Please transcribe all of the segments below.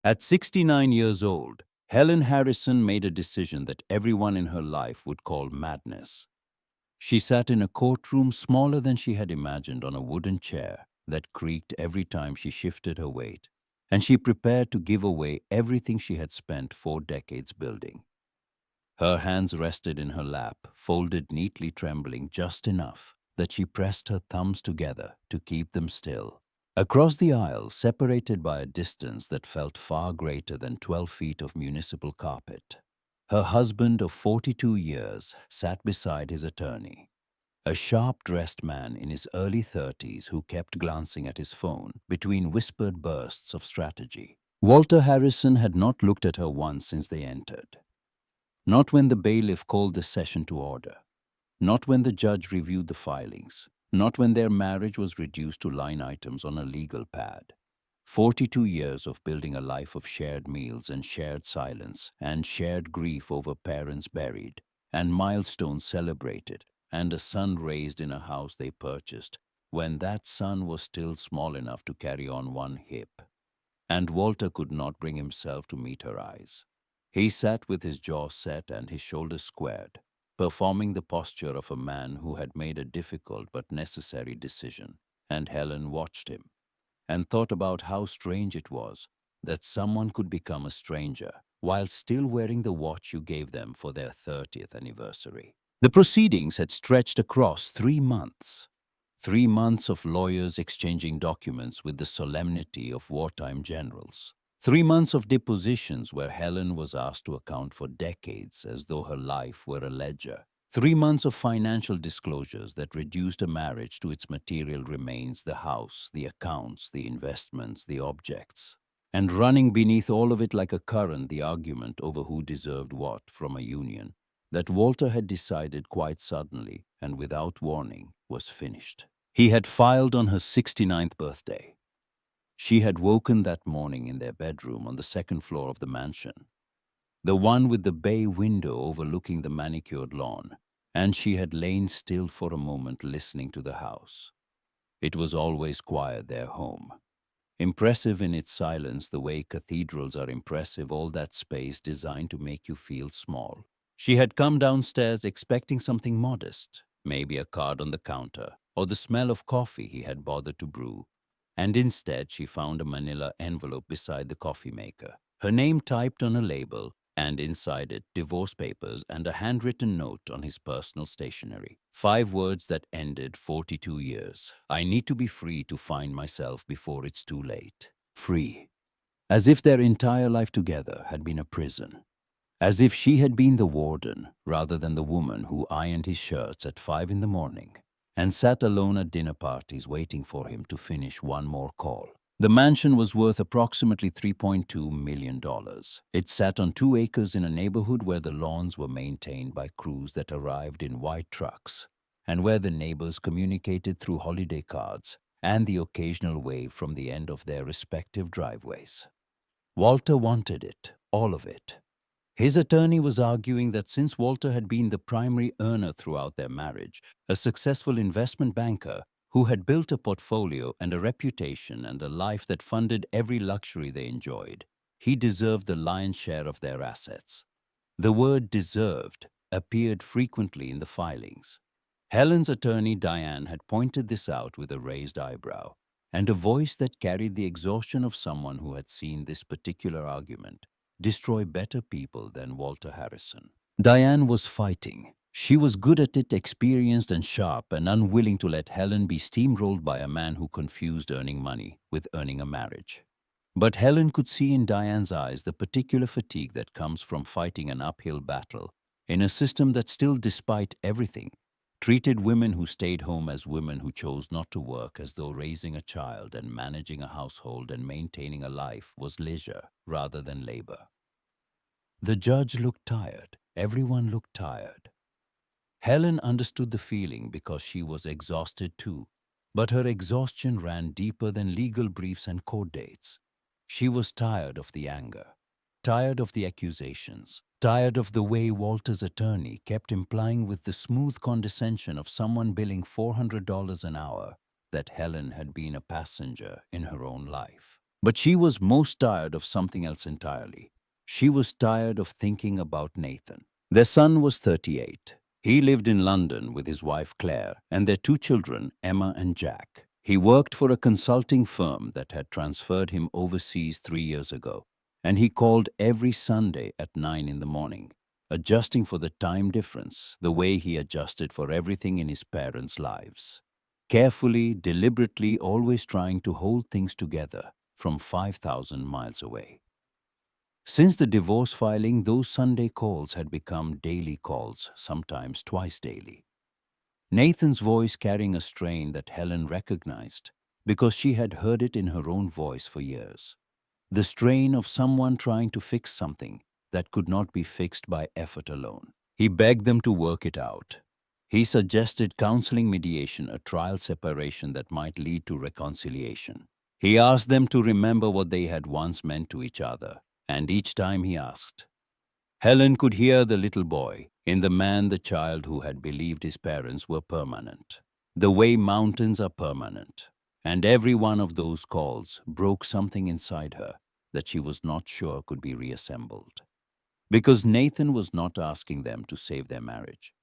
At 69 years old, Helen Harrison made a decision that everyone in her life would call madness. She sat in a courtroom smaller than she had imagined on a wooden chair that creaked every time she shifted her weight, and she prepared to give away everything she had spent 4 decades building. Her hands rested in her lap, folded neatly, trembling just enough that she pressed her thumbs together to keep them still. Across the aisle, separated by a distance that felt far greater than 12 feet of municipal carpet, her husband of 42 years sat beside his attorney, a sharp-dressed man in his early 30s who kept glancing at his phone between whispered bursts of strategy. Walter Harrison had not looked at her once since they entered. Not when the bailiff called the session to order. Not when the judge reviewed the filings. Not when their marriage was reduced to line items on a legal pad. 42 years of building a life of shared meals and shared silence and shared grief over parents buried and milestones celebrated and a son raised in a house they purchased when that son was still small enough to carry on one hip. And Walter could not bring himself to meet her eyes. He sat with his jaw set and his shoulders squared, performing the posture of a man who had made a difficult but necessary decision. And Helen watched him and thought about how strange it was that someone could become a stranger while still wearing the watch you gave them for their 30th anniversary. The proceedings had stretched across 3 months. 3 months of lawyers exchanging documents with the solemnity of wartime generals. 3 months of depositions where Helen was asked to account for decades as though her life were a ledger. 3 months of financial disclosures that reduced a marriage to its material remains, the house, the accounts, the investments, the objects. And running beneath all of it like a current, the argument over who deserved what from a union that Walter had decided quite suddenly and without warning was finished. He had filed on her 69th birthday. She had woken that morning in their bedroom on the second floor of the mansion, the one with the bay window overlooking the manicured lawn, and she had lain still for a moment listening to the house. It was always quiet, their home. Impressive in its silence, the way cathedrals are impressive, all that space designed to make you feel small. She had come downstairs expecting something modest, maybe a card on the counter, or the smell of coffee he had bothered to brew, and instead she found a manila envelope beside the coffee maker, her name typed on a label, and inside it divorce papers and a handwritten note on his personal stationery. 5 words that ended 42 years. I need to be free to find myself before it's too late. Free. As if their entire life together had been a prison. As if she had been the warden rather than the woman who ironed his shirts at 5 in the morning and sat alone at dinner parties waiting for him to finish one more call. The mansion was worth approximately $3.2 million. It sat on 2 acres in a neighborhood where the lawns were maintained by crews that arrived in white trucks, and where the neighbors communicated through holiday cards and the occasional wave from the end of their respective driveways. Walter wanted it, all of it. His attorney was arguing that since Walter had been the primary earner throughout their marriage, a successful investment banker who had built a portfolio and a reputation and a life that funded every luxury they enjoyed, he deserved the lion's share of their assets. The word deserved appeared frequently in the filings. Helen's attorney Diane had pointed this out with a raised eyebrow and a voice that carried the exhaustion of someone who had seen this particular argument destroy better people than Walter Harrison. Diane was fighting. She was good at it, experienced and sharp, and unwilling to let Helen be steamrolled by a man who confused earning money with earning a marriage. But Helen could see in Diane's eyes the particular fatigue that comes from fighting an uphill battle in a system that still, despite everything, treated women who stayed home as women who chose not to work, as though raising a child and managing a household and maintaining a life was leisure rather than labor. The judge looked tired. Everyone looked tired. Helen understood the feeling because she was exhausted too, but her exhaustion ran deeper than legal briefs and court dates. She was tired of the anger, tired of the accusations, tired of the way Walter's attorney kept implying with the smooth condescension of someone billing $400 an hour that Helen had been a passenger in her own life. But she was most tired of something else entirely. She was tired of thinking about Nathan. Their son was 38. He lived in London with his wife Claire and their two children, Emma and Jack. He worked for a consulting firm that had transferred him overseas 3 years ago, and he called every Sunday at 9 in the morning, adjusting for the time difference, the way he adjusted for everything in his parents' lives. Carefully, deliberately, always trying to hold things together from 5,000 miles away. Since the divorce filing, those Sunday calls had become daily calls, sometimes twice daily. Nathan's voice carrying a strain that Helen recognized because she had heard it in her own voice for years. The strain of someone trying to fix something that could not be fixed by effort alone. He begged them to work it out. He suggested counseling mediation, a trial separation that might lead to reconciliation. He asked them to remember what they had once meant to each other, and each time he asked, Helen could hear the little boy in the man, the child who had believed his parents were permanent, the way mountains are permanent. And every one of those calls broke something inside her that she was not sure could be reassembled. Because Nathan was not asking them to save their marriage.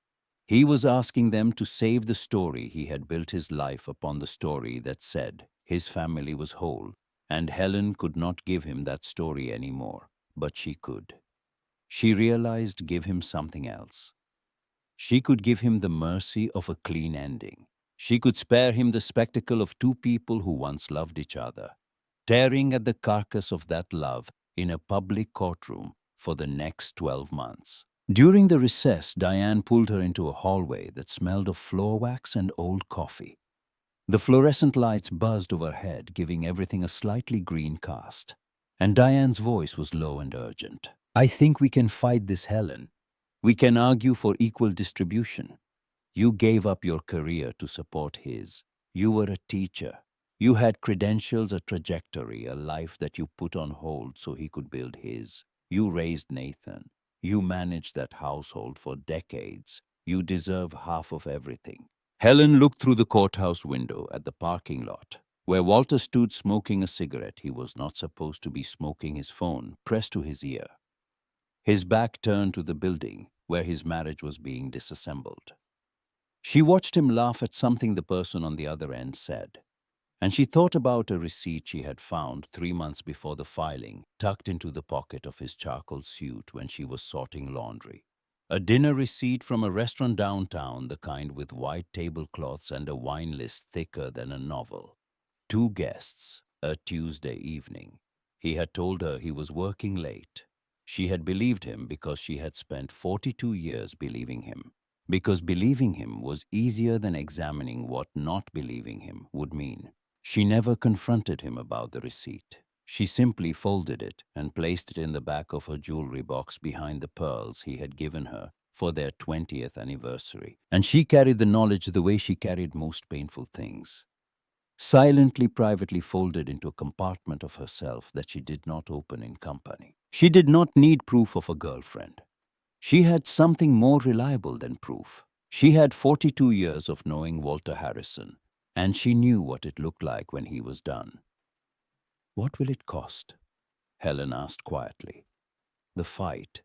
He was asking them to save the story he had built his life upon, the story that said his family was whole, and Helen could not give him that story anymore, but she could. She realized give him something else. She could give him the mercy of a clean ending. She could spare him the spectacle of two people who once loved each other, tearing at the carcass of that love in a public courtroom for the next 12 months. During the recess, Diane pulled her into a hallway that smelled of floor wax and old coffee. The fluorescent lights buzzed overhead, giving everything a slightly green cast. And Diane's voice was low and urgent. I think we can fight this, Helen. We can argue for equal distribution. You gave up your career to support his. You were a teacher. You had credentials, a trajectory, a life that you put on hold so he could build his. You raised Nathan. You managed that household for decades. You deserve half of everything. Helen looked through the courthouse window at the parking lot, where Walter stood smoking a cigarette. He was not supposed to be smoking, his phone pressed to his ear. His back turned to the building where his marriage was being disassembled. She watched him laugh at something the person on the other end said, and she thought about a receipt she had found 3 months before the filing, tucked into the pocket of his charcoal suit when she was sorting laundry. A dinner receipt from a restaurant downtown, the kind with white tablecloths and a wine list thicker than a novel. 2 guests, a Tuesday evening. He had told her he was working late. She had believed him because she had spent 42 years believing him. Because believing him was easier than examining what not believing him would mean. She never confronted him about the receipt. She simply folded it and placed it in the back of her jewelry box behind the pearls he had given her for their 20th anniversary. And she carried the knowledge the way she carried most painful things. Silently, privately folded into a compartment of herself that she did not open in company. She did not need proof of a girlfriend. She had something more reliable than proof. She had 42 years of knowing Walter Harrison, and she knew what it looked like when he was done. What will it cost? Helen asked quietly. The fight.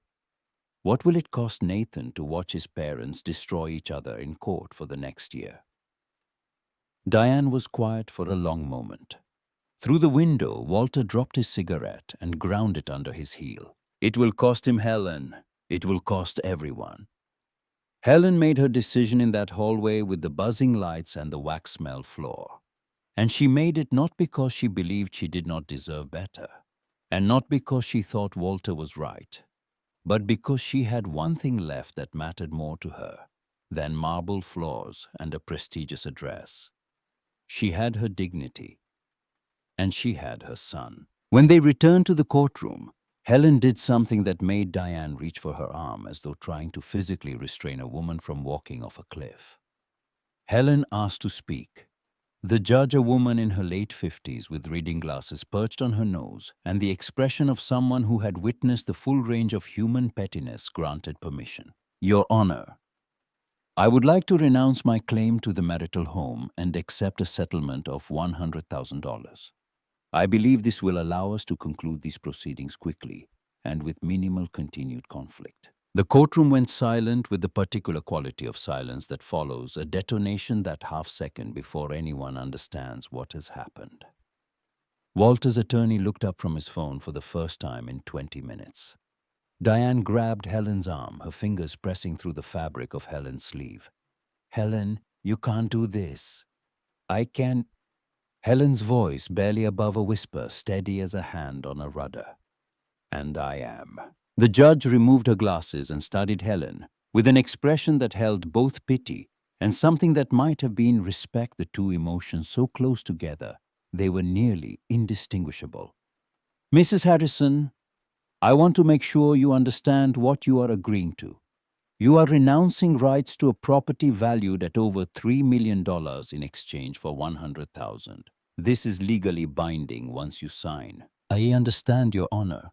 What will it cost Nathan to watch his parents destroy each other in court for the next year? Diane was quiet for a long moment. Through the window, Walter dropped his cigarette and ground it under his heel. It will cost him, Helen. It will cost everyone. Helen made her decision in that hallway with the buzzing lights and the wax smell floor. And she made it not because she believed she did not deserve better, and not because she thought Walter was right, but because she had one thing left that mattered more to her than marble floors and a prestigious address. She had her dignity, and she had her son. When they returned to the courtroom, Helen did something that made Diane reach for her arm as though trying to physically restrain a woman from walking off a cliff. Helen asked to speak. The judge, a woman in her late 50s with reading glasses perched on her nose and the expression of someone who had witnessed the full range of human pettiness, granted permission. Your Honor, I would like to renounce my claim to the marital home and accept a settlement of $100,000. I believe this will allow us to conclude these proceedings quickly and with minimal continued conflict. The courtroom went silent with the particular quality of silence that follows a detonation that half second before anyone understands what has happened. Walter's attorney looked up from his phone for the first time in 20 minutes. Diane grabbed Helen's arm, her fingers pressing through the fabric of Helen's sleeve. "Helen, you can't do this. I can't." Helen's voice barely above a whisper, steady as a hand on a rudder. "And I am." The judge removed her glasses and studied Helen with an expression that held both pity and something that might have been respect, the two emotions so close together they were nearly indistinguishable. "Mrs. Harrison, I want to make sure you understand what you are agreeing to. You are renouncing rights to a property valued at over $3 million in exchange for $100,000. This is legally binding once you sign." "I understand, Your Honor."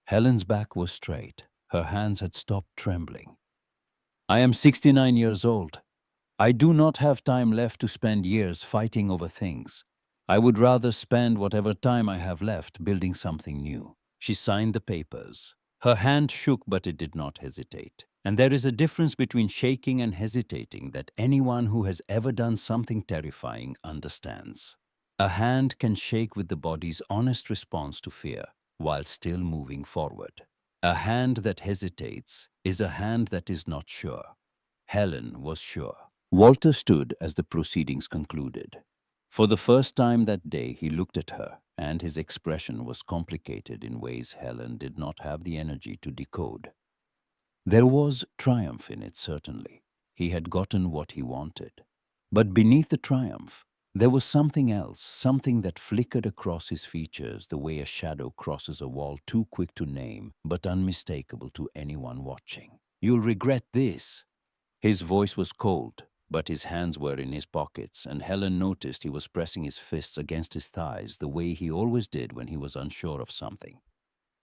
Helen's back was straight. Her hands had stopped trembling. "I am 69 years old. I do not have time left to spend years fighting over things. I would rather spend whatever time I have left building something new." She signed the papers. Her hand shook, but it did not hesitate. And there is a difference between shaking and hesitating that anyone who has ever done something terrifying understands. A hand can shake with the body's honest response to fear while still moving forward. A hand that hesitates is a hand that is not sure. Helen was sure. Walter stood as the proceedings concluded. For the first time that day, he looked at her, and his expression was complicated in ways Helen did not have the energy to decode. There was triumph in it, certainly. He had gotten what he wanted. But beneath the triumph, there was something else, something that flickered across his features the way a shadow crosses a wall, too quick to name, but unmistakable to anyone watching. "You'll regret this." His voice was cold, but his hands were in his pockets, and Helen noticed he was pressing his fists against his thighs the way he always did when he was unsure of something.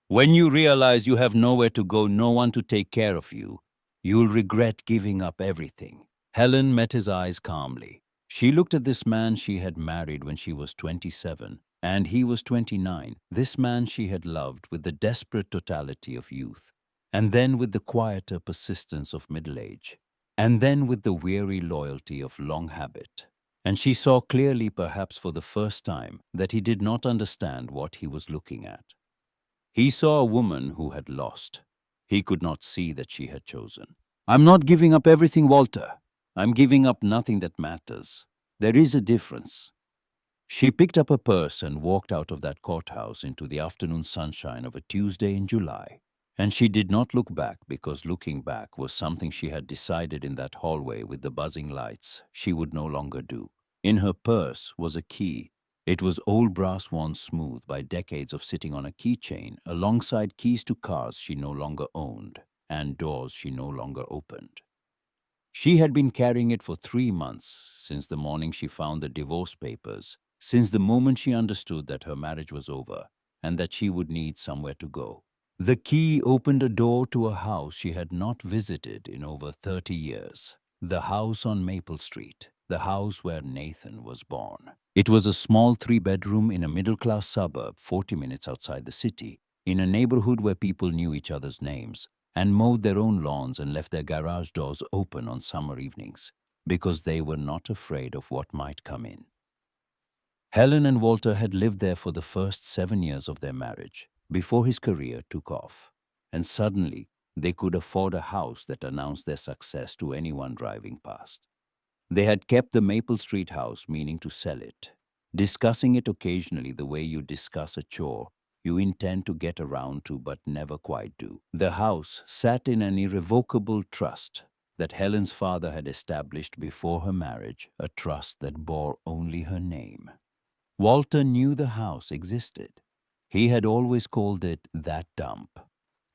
"When you realize you have nowhere to go, no one to take care of you, you'll regret giving up everything." Helen met his eyes calmly. She looked at this man she had married when she was 27, and he was 29, this man she had loved with the desperate totality of youth, and then with the quieter persistence of middle age, and then with the weary loyalty of long habit. And she saw clearly, perhaps for the first time, that he did not understand what he was looking at. He saw a woman who had lost. He could not see that she had chosen. "I'm not giving up everything, Walter. I'm giving up nothing that matters. There is a difference." She picked up her purse and walked out of that courthouse into the afternoon sunshine of a Tuesday in July. And she did not look back, because looking back was something she had decided in that hallway with the buzzing lights she would no longer do. In her purse was a key. It was old brass, worn smooth by decades of sitting on a keychain, alongside keys to cars she no longer owned and doors she no longer opened. She had been carrying it for 3 months, since the morning she found the divorce papers, since the moment she understood that her marriage was over and that she would need somewhere to go. The key opened a door to a house she had not visited in over 30 years. The house on Maple Street, the house where Nathan was born. It was a small 3-bedroom in a middle-class suburb 40 minutes outside the city, in a neighborhood where people knew each other's names and mowed their own lawns and left their garage doors open on summer evenings, because they were not afraid of what might come in. Helen and Walter had lived there for the first 7 years of their marriage, before his career took off, and suddenly they could afford a house that announced their success to anyone driving past. They had kept the Maple Street house, meaning to sell it, discussing it occasionally the way you discuss a chore you intend to get around to but never quite do. The house sat in an irrevocable trust that Helen's father had established before her marriage, a trust that bore only her name. Walter knew the house existed. He had always called it that dump,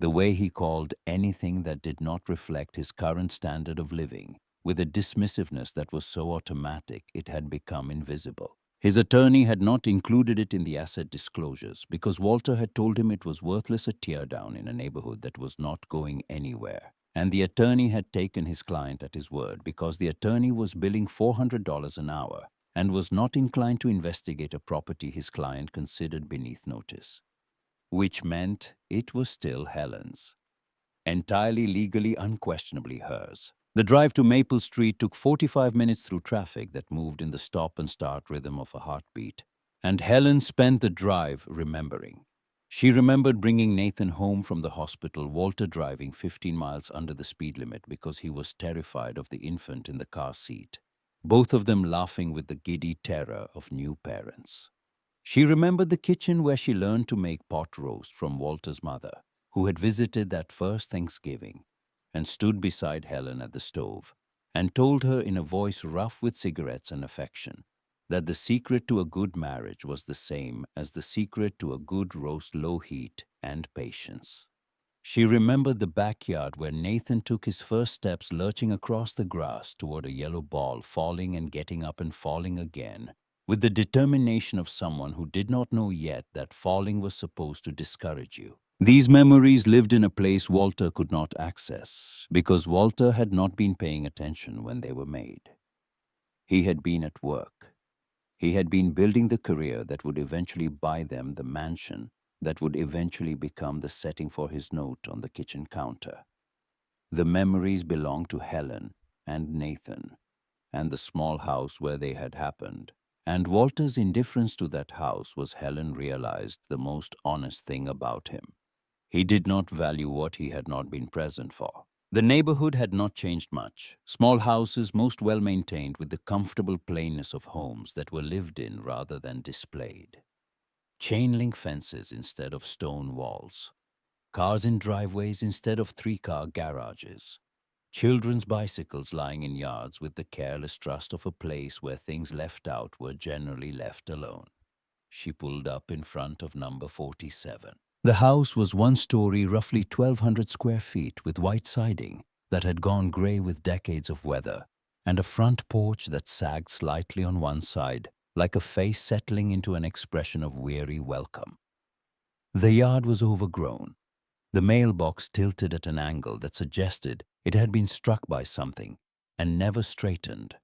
the way he called anything that did not reflect his current standard of living, with a dismissiveness that was so automatic it had become invisible. His attorney had not included it in the asset disclosures because Walter had told him it was worthless, a teardown in a neighborhood that was not going anywhere. And the attorney had taken his client at his word because the attorney was billing $400 an hour and was not inclined to investigate a property his client considered beneath notice, which meant it was still Helen's. Entirely legally, unquestionably hers. The drive to Maple Street took 45 minutes through traffic that moved in the stop and start rhythm of a heartbeat. And Helen spent the drive remembering. She remembered bringing Nathan home from the hospital, Walter driving 15 miles under the speed limit because he was terrified of the infant in the car seat, both of them laughing with the giddy terror of new parents. She remembered the kitchen where she learned to make pot roast from Walter's mother, who had visited that first Thanksgiving, and stood beside Helen at the stove, and told her in a voice rough with cigarettes and affection that the secret to a good marriage was the same as the secret to a good roast: low heat and patience. She remembered the backyard where Nathan took his first steps, lurching across the grass toward a yellow ball, falling and getting up and falling again, with the determination of someone who did not know yet that falling was supposed to discourage you. These memories lived in a place Walter could not access, because Walter had not been paying attention when they were made. He had been at work. He had been building the career that would eventually buy them the mansion that would eventually become the setting for his note on the kitchen counter. The memories belonged to Helen and Nathan, and the small house where they had happened. And Walter's indifference to that house was, Helen realized, the most honest thing about him. He did not value what he had not been present for. The neighborhood had not changed much. Small houses, most well maintained, with the comfortable plainness of homes that were lived in rather than displayed. Chain-link fences instead of stone walls. Cars in driveways instead of three-car garages. Children's bicycles lying in yards with the careless trust of a place where things left out were generally left alone. She pulled up in front of number 47. The house was one story, roughly 1,200 square feet, with white siding that had gone gray with decades of weather, and a front porch that sagged slightly on one side, like a face settling into an expression of weary welcome. The yard was overgrown. The mailbox tilted at an angle that suggested it had been struck by something and never straightened,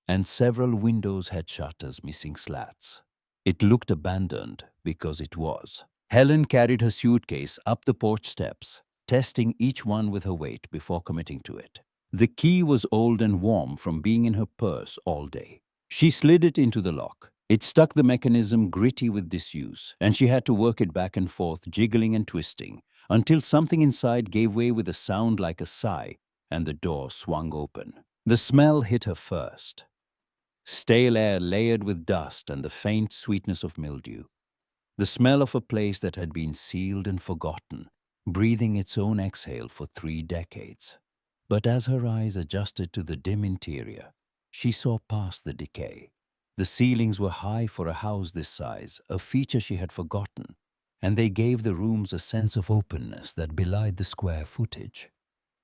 and several windows had shutters missing slats. It looked abandoned because it was. Helen carried her suitcase up the porch steps, testing each one with her weight before committing to it. The key was old and warm from being in her purse all day. She slid it into the lock. It stuck, the mechanism gritty with disuse, and she had to work it back and forth, jiggling and twisting, until something inside gave way with a sound like a sigh, and the door swung open. The smell hit her first. Stale air layered with dust and the faint sweetness of mildew. The smell of a place that had been sealed and forgotten, breathing its own exhale for 3 decades. But as her eyes adjusted to the dim interior, she saw past the decay. The ceilings were high for a house this size, a feature she had forgotten, and they gave the rooms a sense of openness that belied the square footage.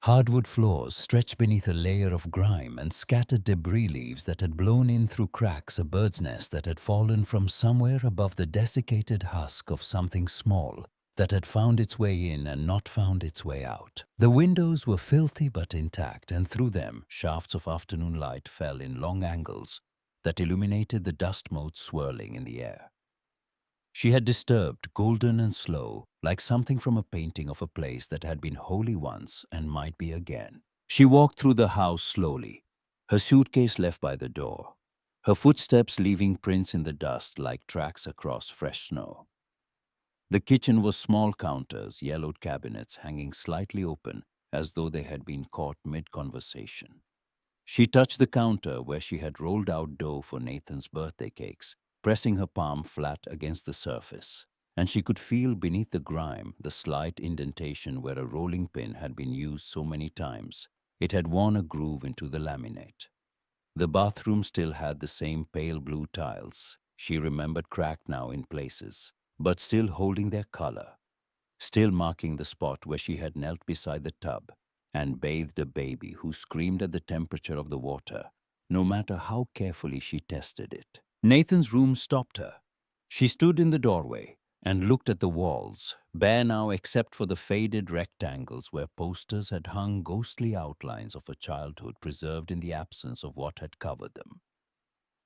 Hardwood floors stretched beneath a layer of grime and scattered debris leaves that had blown in through cracks, a bird's nest that had fallen from somewhere above the desiccated husk of something small that had found its way in and not found its way out. The windows were filthy but intact, and through them shafts of afternoon light fell in long angles that illuminated the dust motes swirling in the air. She had disturbed, golden and slow, like something from a painting of a place that had been holy once and might be again. She walked through the house slowly, her suitcase left by the door, her footsteps leaving prints in the dust like tracks across fresh snow. The kitchen was small counters, yellowed cabinets hanging slightly open as though they had been caught mid-conversation. She touched the counter where she had rolled out dough for Nathan's birthday cakes, pressing her palm flat against the surface, and she could feel beneath the grime the slight indentation where a rolling pin had been used so many times it had worn a groove into the laminate. The bathroom still had the same pale blue tiles. She remembered, cracked now in places, but still holding their color, still marking the spot where she had knelt beside the tub and bathed a baby who screamed at the temperature of the water, no matter how carefully she tested it. Nathan's room stopped her. She stood in the doorway and looked at the walls, bare now except for the faded rectangles where posters had hung, ghostly outlines of a childhood preserved in the absence of what had covered them.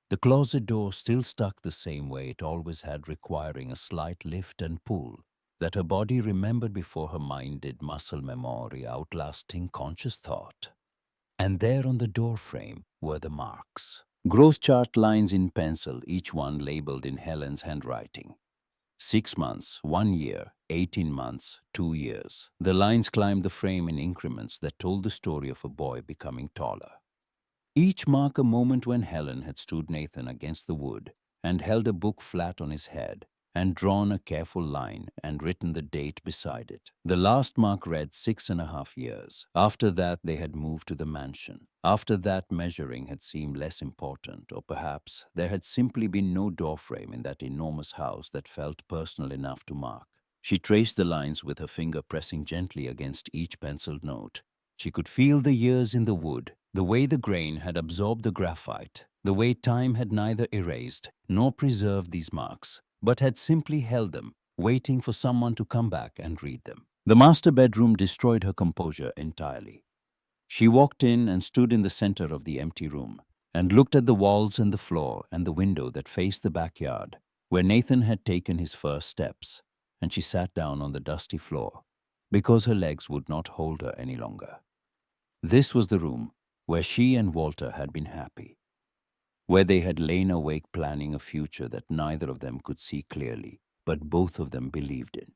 The closet door still stuck the same way it always had, requiring a slight lift and pull that her body remembered before her mind did muscle memory outlasting conscious thought. And there on the doorframe were the marks. Growth chart lines in pencil, each one labeled in Helen's handwriting. 6 months, 1 year, 18 months, 2 years. The lines climbed the frame in increments that told the story of a boy becoming taller. Each mark a moment when Helen had stood Nathan against the wood and held a book flat on his head and drawn a careful line and written the date beside it. The last mark read 6.5 years. After that, they had moved to the mansion. After that, measuring had seemed less important, or perhaps there had simply been no doorframe in that enormous house that felt personal enough to mark. She traced the lines with her finger, pressing gently against each penciled note. She could feel the years in the wood, the way the grain had absorbed the graphite, the way time had neither erased nor preserved these marks, but had simply held them, waiting for someone to come back and read them. The master bedroom destroyed her composure entirely. She walked in and stood in the center of the empty room and looked at the walls and the floor and the window that faced the backyard, where Nathan had taken his first steps, and she sat down on the dusty floor because her legs would not hold her any longer. This was the room where she and Walter had been happy, where they had lain awake planning a future that neither of them could see clearly, but both of them believed in.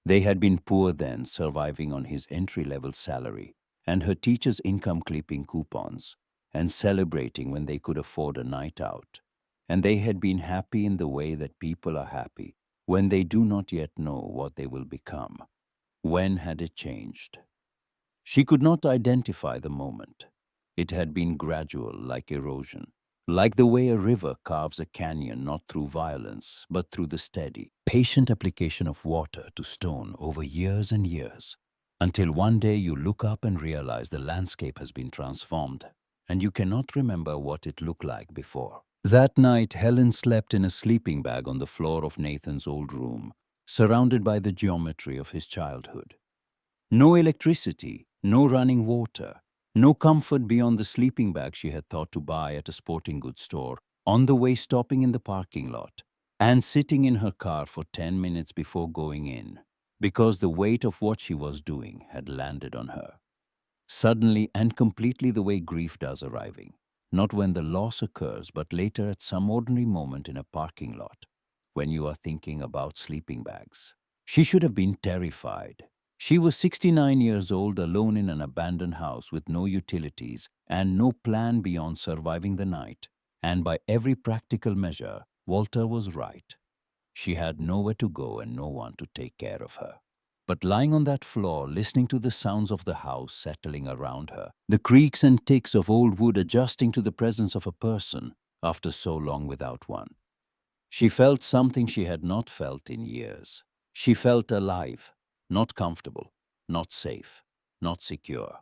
They had been poor then, surviving on his entry-level salary and her teacher's income clipping coupons, and celebrating when they could afford a night out. And they had been happy in the way that people are happy when they do not yet know what they will become. When had it changed? She could not identify the moment. It had been gradual, like erosion, like the way a river carves a canyon not through violence, but through the steady, patient application of water to stone over years and years, until one day you look up and realize the landscape has been transformed, and you cannot remember what it looked like before. That night, Helen slept in a sleeping bag on the floor of Nathan's old room, surrounded by the geometry of his childhood. No electricity, no running water, no comfort beyond the sleeping bag she had thought to buy at a sporting goods store, on the way stopping in the parking lot, and sitting in her car for 10 minutes before going in, because the weight of what she was doing had landed on her. Suddenly and completely, the way grief does, arriving, not when the loss occurs, but later at some ordinary moment in a parking lot, when you are thinking about sleeping bags. She should have been terrified. She was 69 years old, alone in an abandoned house with no utilities and no plan beyond surviving the night. And by every practical measure, Walter was right. She had nowhere to go and no one to take care of her. But lying on that floor, listening to the sounds of the house settling around her, the creaks and ticks of old wood adjusting to the presence of a person after so long without one, she felt something she had not felt in years. She felt alive, not comfortable, not safe, not secure.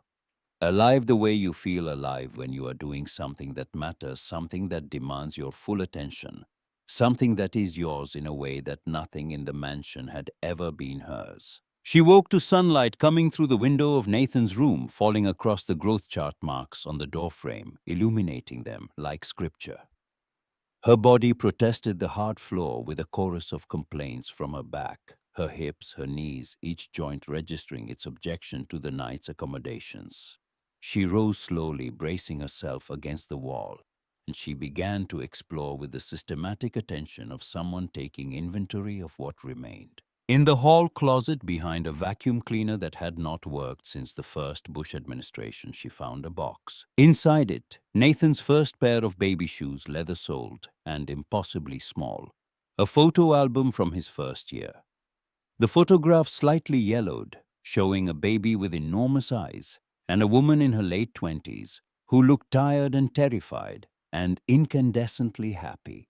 Alive the way you feel alive when you are doing something that matters, something that demands your full attention, something that is yours in a way that nothing in the mansion had ever been hers. She woke to sunlight coming through the window of Nathan's room, falling across the growth chart marks on the doorframe, illuminating them like scripture. Her body protested the hard floor with a chorus of complaints from her back, her hips, her knees, each joint registering its objection to the night's accommodations. She rose slowly, bracing herself against the wall, and she began to explore with the systematic attention of someone taking inventory of what remained. In the hall closet behind a vacuum cleaner that had not worked since the first Bush administration, she found a box. Inside it, Nathan's first pair of baby shoes, leather-soled and impossibly small. A photo album from his first year. The photograph slightly yellowed, showing a baby with enormous eyes and a woman in her late 20s who looked tired and terrified and incandescently happy.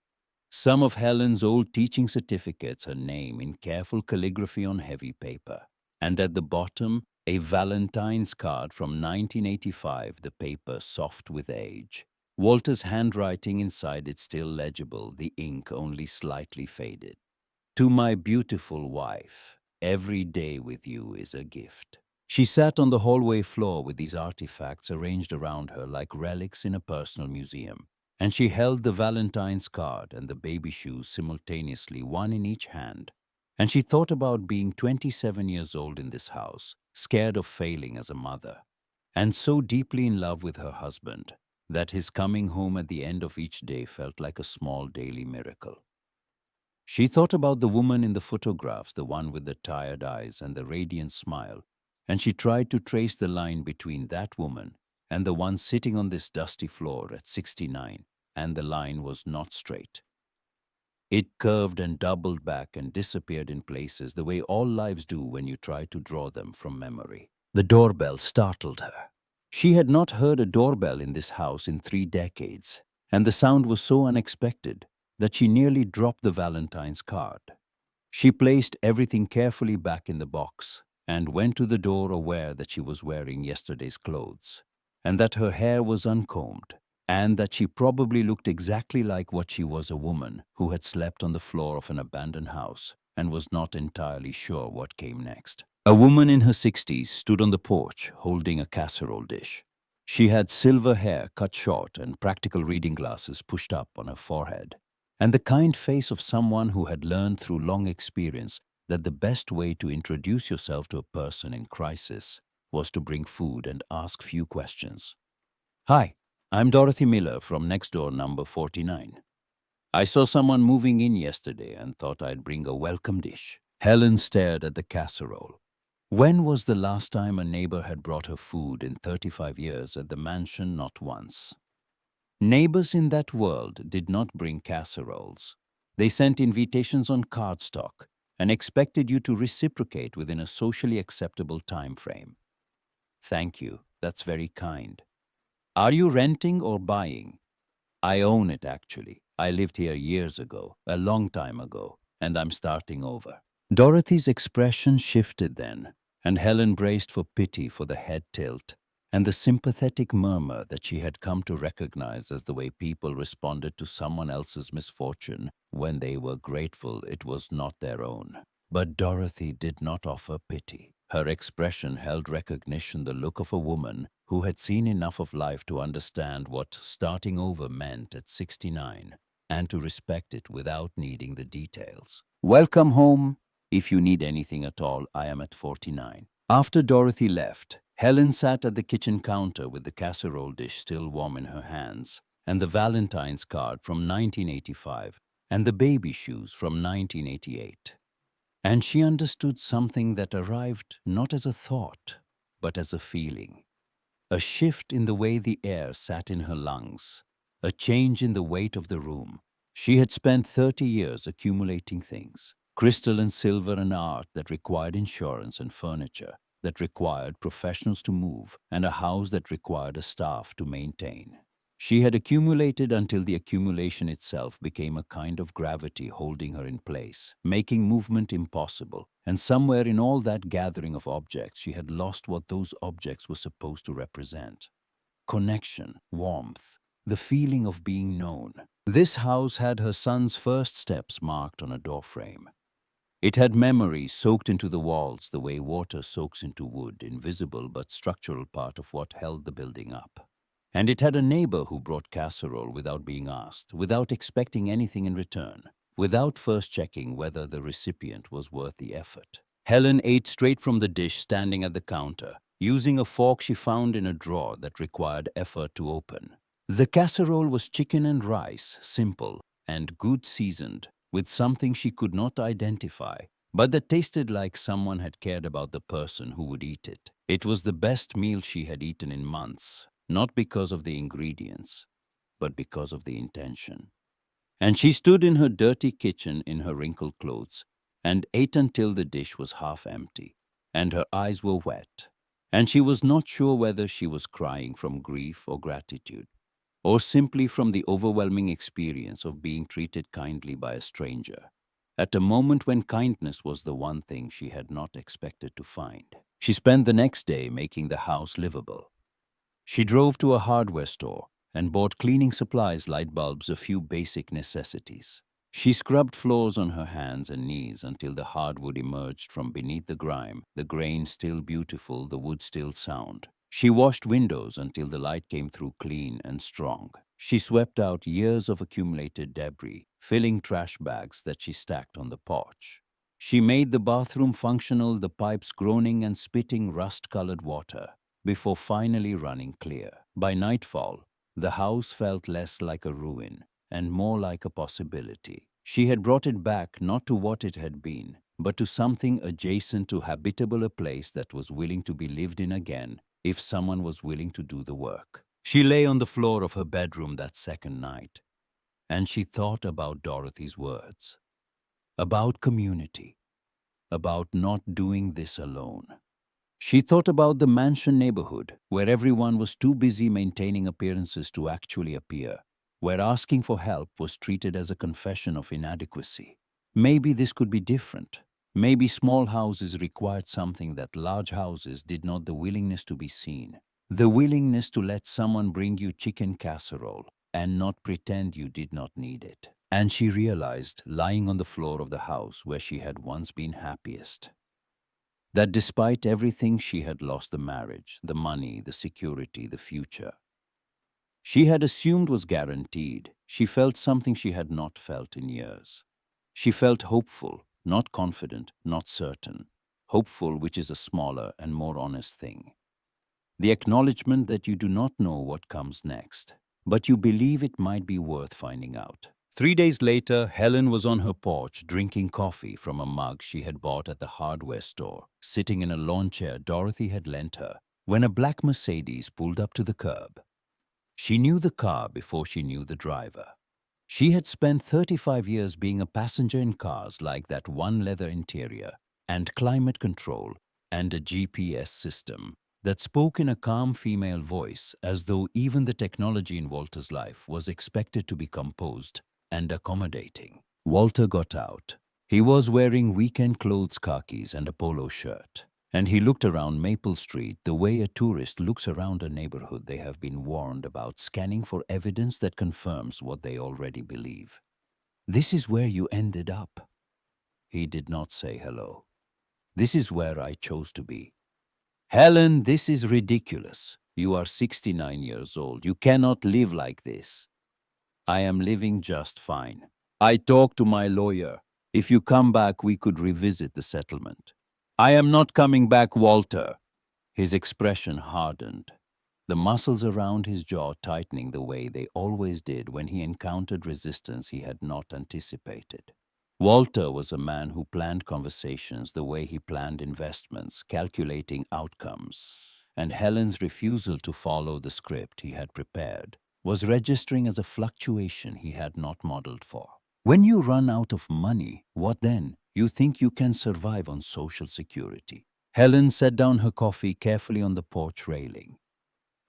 Some of Helen's old teaching certificates, her name in careful calligraphy on heavy paper. And at the bottom, a Valentine's card from 1985, the paper soft with age. Walter's handwriting inside it still legible, the ink only slightly faded. To my beautiful wife, every day with you is a gift. She sat on the hallway floor with these artifacts arranged around her like relics in a personal museum. and she held the Valentine's card and the baby shoes simultaneously, one in each hand. And she thought about being 27 years old in this house, scared of failing as a mother, and so deeply in love with her husband that his coming home at the end of each day felt like a small daily miracle. She thought about the woman in the photographs, the one with the tired eyes and the radiant smile, and she tried to trace the line between that woman and the one sitting on this dusty floor at 69, and the line was not straight. It curved and doubled back and disappeared in places the way all lives do when you try to draw them from memory. The doorbell startled her. She had not heard a doorbell in this house in 3 decades, and the sound was so unexpected that she nearly dropped the Valentine's card. She placed everything carefully back in the box and went to the door aware that she was wearing yesterday's clothes, and that her hair was uncombed, and that she probably looked exactly like what she was, a woman who had slept on the floor of an abandoned house and was not entirely sure what came next. A woman in her 60s stood on the porch holding a casserole dish. She had silver hair cut short and practical reading glasses pushed up on her forehead, and the kind face of someone who had learned through long experience that the best way to introduce yourself to a person in crisis was to bring food and ask few questions. "Hi, I'm Dorothy Miller from next door number 49. I saw someone moving in yesterday and thought I'd bring a welcome dish." Helen stared at the casserole. When was the last time a neighbor had brought her food in 35 years at the mansion? Not once. Neighbors in that world did not bring casseroles. They sent invitations on cardstock and expected you to reciprocate within a socially acceptable time frame. "Thank you, that's very kind. Are you renting or buying?" "I own it, actually. I lived here years ago, a long time ago, and I'm starting over." Dorothy's expression shifted then, and Helen braced for pity for the head tilt and the sympathetic murmur that she had come to recognize as the way people responded to someone else's misfortune when they were grateful it was not their own. But Dorothy did not offer pity. Her expression held recognition, the look of a woman who had seen enough of life to understand what starting over meant at 69 and to respect it without needing the details. "Welcome home. If you need anything at all, I am at 49. After Dorothy left, Helen sat at the kitchen counter with the casserole dish still warm in her hands, and the Valentine's card from 1985, and the baby shoes from 1988. And she understood something that arrived not as a thought, but as a feeling. A shift in the way the air sat in her lungs, a change in the weight of the room. She had spent 30 years accumulating things, crystal and silver and art that required insurance, and furniture that required professionals to move, and a house that required a staff to maintain. She had accumulated until the accumulation itself became a kind of gravity holding her in place, making movement impossible. And somewhere in all that gathering of objects, she had lost what those objects were supposed to represent: connection, warmth, the feeling of being known. This house had her son's first steps marked on a doorframe. It had memories soaked into the walls the way water soaks into wood, invisible but structural part of what held the building up. And it had a neighbor who brought casserole without being asked, without expecting anything in return, without first checking whether the recipient was worth the effort. Helen ate straight from the dish standing at the counter, using a fork she found in a drawer that required effort to open. The casserole was chicken and rice, simple and good seasoned, with something she could not identify, but that tasted like someone had cared about the person who would eat it. It was the best meal she had eaten in months, not because of the ingredients, but because of the intention. And she stood in her dirty kitchen in her wrinkled clothes and ate until the dish was half empty, and her eyes were wet, and she was not sure whether she was crying from grief or gratitude, or simply from the overwhelming experience of being treated kindly by a stranger, at a moment when kindness was the one thing she had not expected to find. She spent the next day making the house livable. She drove to a hardware store and bought cleaning supplies, light bulbs, a few basic necessities. She scrubbed floors on her hands and knees until the hardwood emerged from beneath the grime, the grain still beautiful, the wood still sound. She washed windows until the light came through clean and strong. She swept out years of accumulated debris, filling trash bags that she stacked on the porch. She made the bathroom functional, the pipes groaning and spitting rust-colored water, before finally running clear. By nightfall, the house felt less like a ruin and more like a possibility. She had brought it back not to what it had been, but to something adjacent to habitable, a place that was willing to be lived in again if someone was willing to do the work. She lay on the floor of her bedroom that second night, and she thought about Dorothy's words, about community, about not doing this alone. She thought about the mansion neighborhood, where everyone was too busy maintaining appearances to actually appear, where asking for help was treated as a confession of inadequacy. Maybe this could be different. Maybe small houses required something that large houses did not: the willingness to be seen, the willingness to let someone bring you chicken casserole and not pretend you did not need it. And she realized, lying on the floor of the house where she had once been happiest, that despite everything, she had lost the marriage, the money, the security, the future she had assumed was guaranteed. She felt something she had not felt in years. She felt hopeful, not confident, not certain. Hopeful, which is a smaller and more honest thing. The acknowledgement that you do not know what comes next, but you believe it might be worth finding out. 3 days later, Helen was on her porch drinking coffee from a mug she had bought at the hardware store, sitting in a lawn chair Dorothy had lent her, when a black Mercedes pulled up to the curb. She knew the car before she knew the driver. She had spent 35 years being a passenger in cars like that: one leather interior, and climate control, and a GPS system that spoke in a calm female voice, as though even the technology in Walter's life was expected to be composed and accommodating. Walter got out. He was wearing weekend clothes, khakis, and a polo shirt. And he looked around Maple Street the way a tourist looks around a neighborhood they have been warned about, scanning for evidence that confirms what they already believe. "This is where you ended up." He did not say hello. "This is where I chose to be." "Helen, this is ridiculous. You are 69 years old. You cannot live like this." "I am living just fine. I talked to my lawyer. If you come back, we could revisit the settlement." "I am not coming back, Walter." His expression hardened, the muscles around his jaw tightening the way they always did when he encountered resistance he had not anticipated. Walter was a man who planned conversations the way he planned investments, calculating outcomes, and Helen's refusal to follow the script he had prepared was registering as a fluctuation he had not modeled for. When you run out of money, what then? You think you can survive on Social Security. Helen set down her coffee carefully on the porch railing.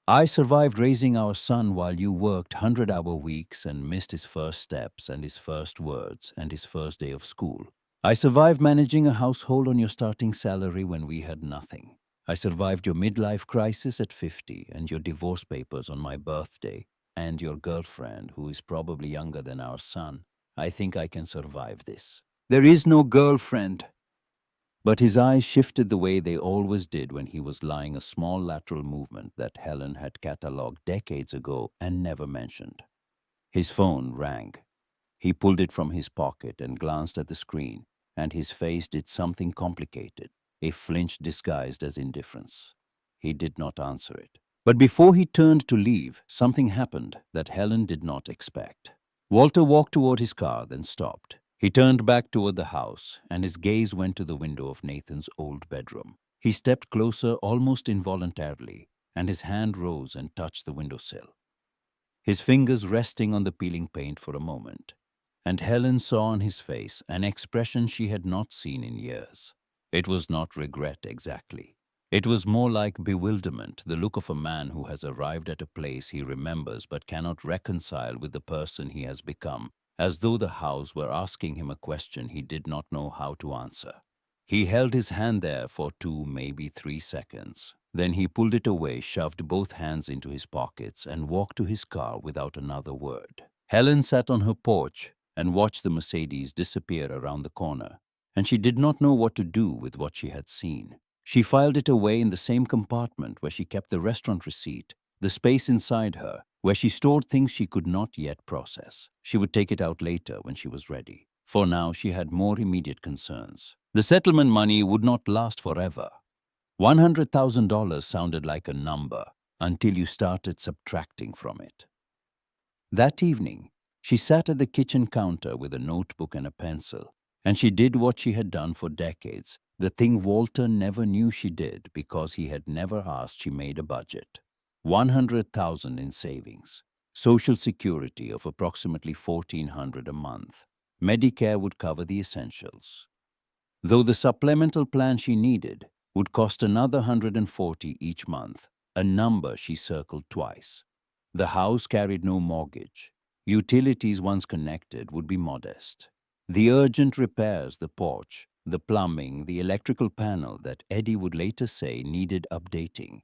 "I survived raising our son while you worked 100-hour weeks and missed his first steps and his first words and his first day of school. I survived managing a household on your starting salary when we had nothing. I survived your midlife crisis at 50 and your divorce papers on my birthday and your girlfriend, who is probably younger than our son. I think I can survive this." "There is no girlfriend." But his eyes shifted the way they always did when he was lying, a small lateral movement that Helen had catalogued decades ago and never mentioned. His phone rang. He pulled it from his pocket and glanced at the screen, and his face did something complicated, a flinch disguised as indifference. He did not answer it. But before he turned to leave, something happened that Helen did not expect. Walter walked toward his car, then stopped. He turned back toward the house, and his gaze went to the window of Nathan's old bedroom. He stepped closer almost involuntarily, and his hand rose and touched the windowsill, his fingers resting on the peeling paint for a moment. And Helen saw on his face an expression she had not seen in years. It was not regret exactly. It was more like bewilderment, the look of a man who has arrived at a place he remembers but cannot reconcile with the person he has become, as though the house were asking him a question he did not know how to answer. He held his hand there for 2, maybe 3 seconds. Then he pulled it away, shoved both hands into his pockets, and walked to his car without another word. Helen sat on her porch and watched the Mercedes disappear around the corner, and she did not know what to do with what she had seen. She filed it away in the same compartment where she kept the restaurant receipt, the space inside her where she stored things she could not yet process. She would take it out later when she was ready. For now, she had more immediate concerns. The settlement money would not last forever. $100,000 sounded like a number until you started subtracting from it. That evening, she sat at the kitchen counter with a notebook and a pencil, and she did what she had done for decades, the thing Walter never knew she did because he had never asked. She made a budget. 100,000 in savings, Social Security of approximately 1,400 a month. Medicare would cover the essentials, though the supplemental plan she needed would cost another 140 each month, a number she circled twice. The house carried no mortgage. Utilities once connected would be modest. The urgent repairs, the porch, the plumbing, the electrical panel that Eddie would later say needed updating,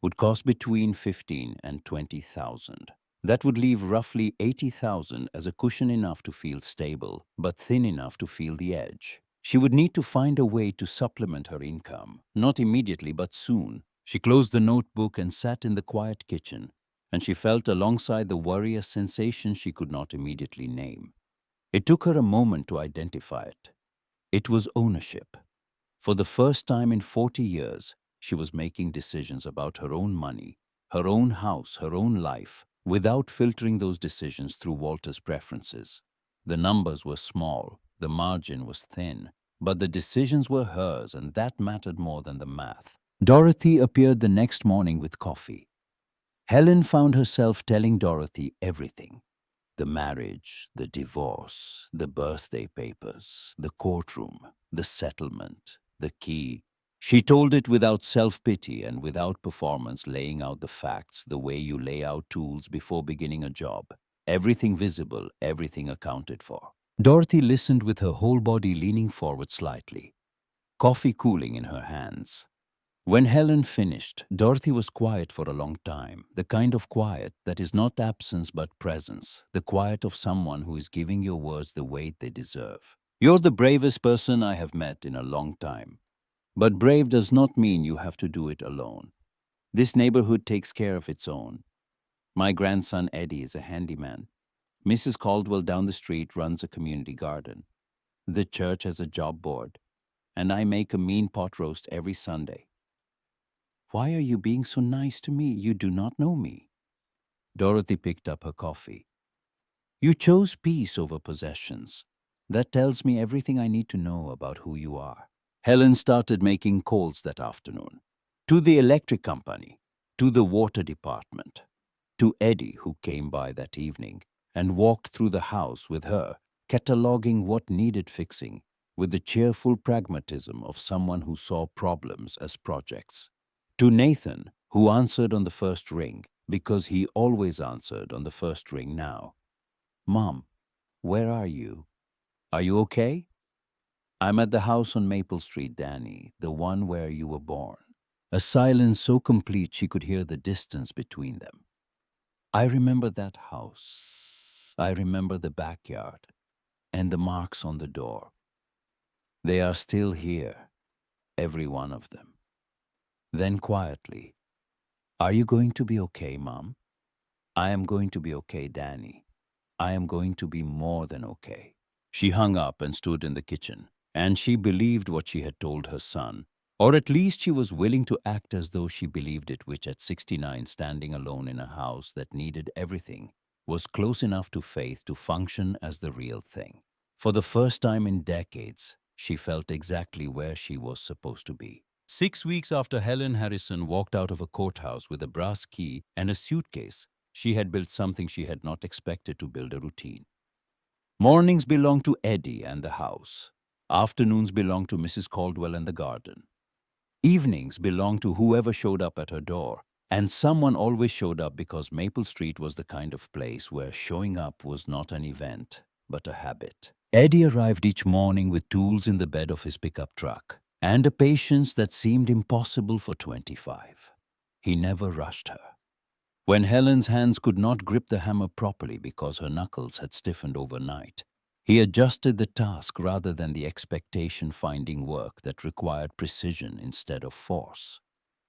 would cost between 15 and 20,000. That would leave roughly 80,000 as a cushion, enough to feel stable, but thin enough to feel the edge. She would need to find a way to supplement her income, not immediately but soon. She closed the notebook and sat in the quiet kitchen, and she felt alongside the worry a sensation she could not immediately name. It took her a moment to identify it. It was ownership. For the first time in 40 years, she was making decisions about her own money, her own house, her own life, without filtering those decisions through Walter's preferences. The numbers were small, the margin was thin, but the decisions were hers, and that mattered more than the math. Dorothy appeared the next morning with coffee. Helen found herself telling Dorothy everything. The marriage, the divorce, the birthday papers, the courtroom, the settlement, the key. She told it without self-pity and without performance, laying out the facts the way you lay out tools before beginning a job. Everything visible, everything accounted for. Dorothy listened with her whole body leaning forward slightly, coffee cooling in her hands. When Helen finished, Dorothy was quiet for a long time, the kind of quiet that is not absence but presence, the quiet of someone who is giving your words the weight they deserve. You're the bravest person I have met in a long time. But brave does not mean you have to do it alone. This neighborhood takes care of its own. My grandson Eddie is a handyman. Mrs. Caldwell down the street runs a community garden. The church has a job board, and I make a mean pot roast every Sunday. Why are you being so nice to me? You do not know me. Dorothy picked up her coffee. You chose peace over possessions. That tells me everything I need to know about who you are. Helen started making calls that afternoon. To the electric company, to the water department, to Eddie, who came by that evening and walked through the house with her, cataloging what needed fixing with the cheerful pragmatism of someone who saw problems as projects. To Nathan, who answered on the first ring, because he always answered on the first ring now. Mom, where are you? Are you okay? I'm at the house on Maple Street, Danny, the one where you were born. A silence so complete she could hear the distance between them. I remember that house. I remember the backyard and the marks on the door. They are still here, every one of them. Then quietly, are you going to be okay, Mom? I am going to be okay, Danny. I am going to be more than okay. She hung up and stood in the kitchen, and she believed what she had told her son, or at least she was willing to act as though she believed it, which at 69, standing alone in a house that needed everything, was close enough to faith to function as the real thing. For the first time in decades, she felt exactly where she was supposed to be. 6 weeks after Helen Harrison walked out of a courthouse with a brass key and a suitcase, she had built something she had not expected to build: a routine. Mornings belonged to Eddie and the house. Afternoons belonged to Mrs. Caldwell and the garden. Evenings belonged to whoever showed up at her door, and someone always showed up because Maple Street was the kind of place where showing up was not an event, but a habit. Eddie arrived each morning with tools in the bed of his pickup truck, and a patience that seemed impossible for 25. He never rushed her. When Helen's hands could not grip the hammer properly because her knuckles had stiffened overnight, he adjusted the task rather than the expectation, finding work that required precision instead of force.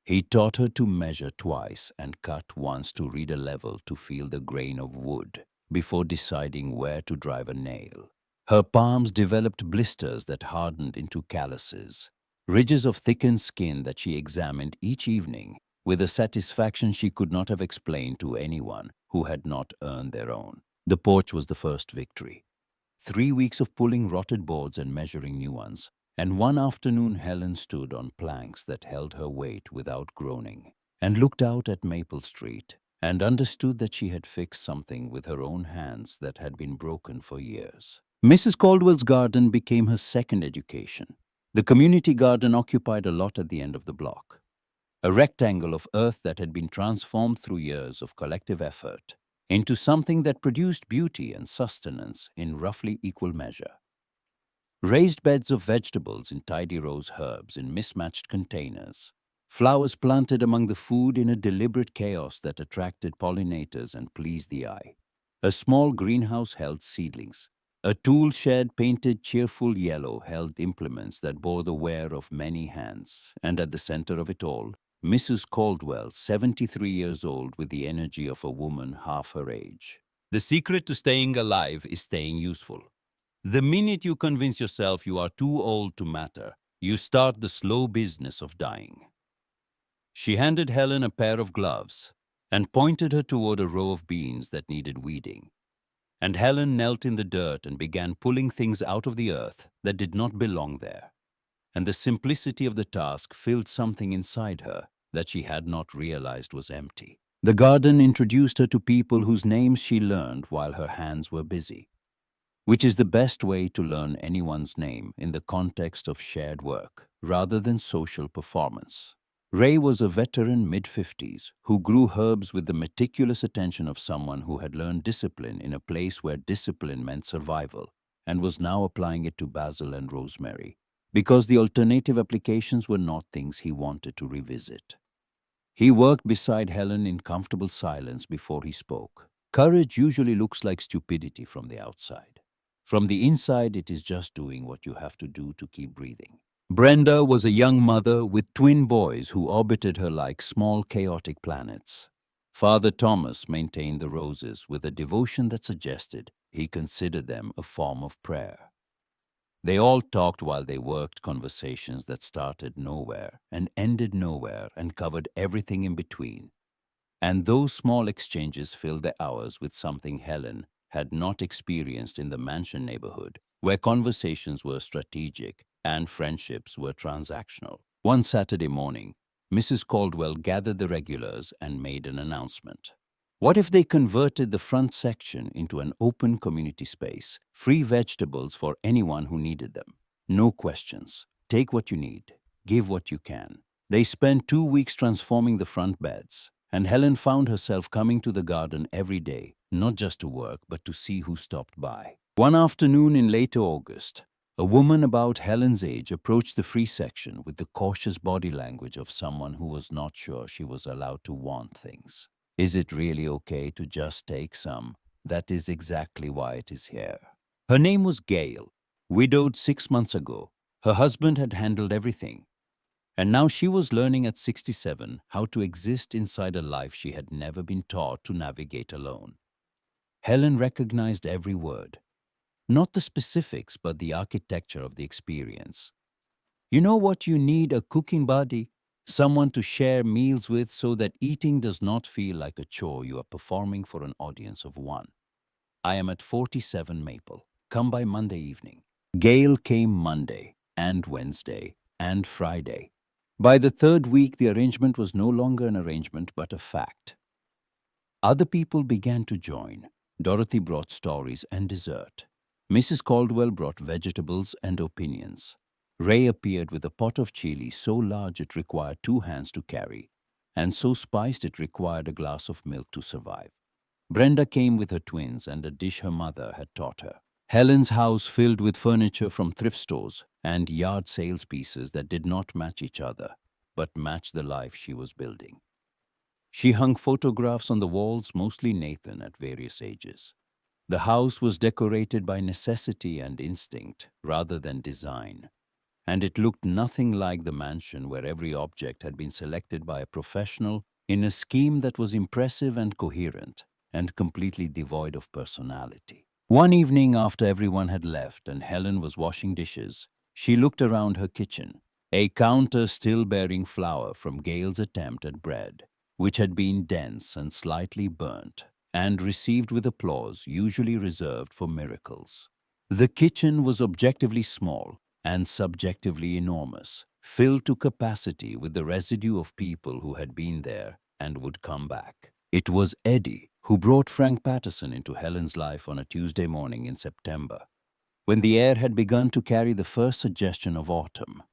He taught her to measure twice and cut once, to read a level, to feel the grain of wood before deciding where to drive a nail. Her palms developed blisters that hardened into calluses, ridges of thickened skin that she examined each evening with a satisfaction she could not have explained to anyone who had not earned their own. The porch was the first victory. 3 weeks of pulling rotted boards and measuring new ones, and one afternoon Helen stood on planks that held her weight without groaning, and looked out at Maple Street, and understood that she had fixed something with her own hands that had been broken for years. Mrs. Caldwell's garden became her second education. The community garden occupied a lot at the end of the block, a rectangle of earth that had been transformed through years of collective effort into something that produced beauty and sustenance in roughly equal measure. Raised beds of vegetables in tidy rows, herbs in mismatched containers, flowers planted among the food in a deliberate chaos that attracted pollinators and pleased the eye. A small greenhouse held seedlings. A tool shed painted cheerful yellow held implements that bore the wear of many hands, and at the center of it all, Mrs. Caldwell, 73 years old, with the energy of a woman half her age. The secret to staying alive is staying useful. The minute you convince yourself you are too old to matter, you start the slow business of dying. She handed Helen a pair of gloves and pointed her toward a row of beans that needed weeding. And Helen knelt in the dirt and began pulling things out of the earth that did not belong there. And the simplicity of the task filled something inside her that she had not realized was empty. The garden introduced her to people whose names she learned while her hands were busy, which is the best way to learn anyone's name in the context of shared work, rather than social performance. Ray was a veteran mid-50s who grew herbs with the meticulous attention of someone who had learned discipline in a place where discipline meant survival, and was now applying it to basil and rosemary, because the alternative applications were not things he wanted to revisit. He worked beside Helen in comfortable silence before he spoke. Courage usually looks like stupidity from the outside. From the inside, it is just doing what you have to do to keep breathing. Brenda was a young mother with twin boys who orbited her like small chaotic planets. Father Thomas maintained the roses with a devotion that suggested he considered them a form of prayer. They all talked while they worked, conversations that started nowhere and ended nowhere and covered everything in between. And those small exchanges filled the hours with something Helen had not experienced in the mansion neighborhood, where conversations were strategic and friendships were transactional. One Saturday morning, Mrs. Caldwell gathered the regulars and made an announcement. What if they converted the front section into an open community space, free vegetables for anyone who needed them? No questions. Take what you need. Give what you can. They spent 2 weeks transforming the front beds, and Helen found herself coming to the garden every day, not just to work, but to see who stopped by. One afternoon in late August, a woman about Helen's age approached the free section with the cautious body language of someone who was not sure she was allowed to want things. Is it really okay to just take some? That is exactly why it is here. Her name was Gail, widowed 6 months ago. Her husband had handled everything, and now she was learning at 67 how to exist inside a life she had never been taught to navigate alone. Helen recognized every word, not the specifics, but the architecture of the experience. You know what you need? A cooking buddy, someone to share meals with so that eating does not feel like a chore you are performing for an audience of one. I am at 47 Maple. Come by Monday evening. Gail came Monday and Wednesday and Friday. By the third week, the arrangement was no longer an arrangement but a fact. Other people began to join. Dorothy brought stories and dessert. Mrs. Caldwell brought vegetables and opinions. Ray appeared with a pot of chili so large it required 2 hands to carry, and so spiced it required a glass of milk to survive. Brenda came with her twins and a dish her mother had taught her. Helen's house filled with furniture from thrift stores and yard sales pieces that did not match each other, but matched the life she was building. She hung photographs on the walls, mostly Nathan at various ages. The house was decorated by necessity and instinct rather than design. and it looked nothing like the mansion where every object had been selected by a professional in a scheme that was impressive and coherent and completely devoid of personality. One evening after everyone had left and Helen was washing dishes, she looked around her kitchen, a counter still bearing flour from Gail's attempt at bread, which had been dense and slightly burnt, and received with applause usually reserved for miracles. The kitchen was objectively small and subjectively enormous, filled to capacity with the residue of people who had been there and would come back. It was Eddie who brought Frank Patterson into Helen's life on a Tuesday morning in September, when the air had begun to carry the first suggestion of autumn.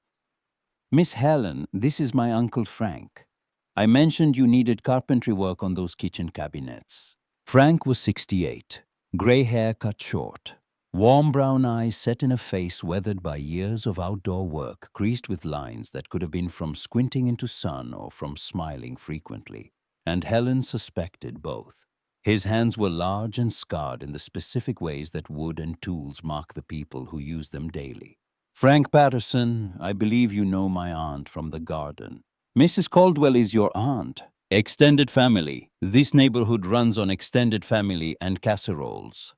"Miss Helen, this is my Uncle Frank. I mentioned you needed carpentry work on those kitchen cabinets." Frank was 68, gray hair cut short, warm brown eyes set in a face weathered by years of outdoor work, creased with lines that could have been from squinting into sun or from smiling frequently, and Helen suspected both. His hands were large and scarred in the specific ways that wood and tools mark the people who use them daily. "Frank Patterson, I believe you know my aunt from the garden." "Mrs. Caldwell is your aunt." "Extended family. This neighborhood runs on extended family and casseroles."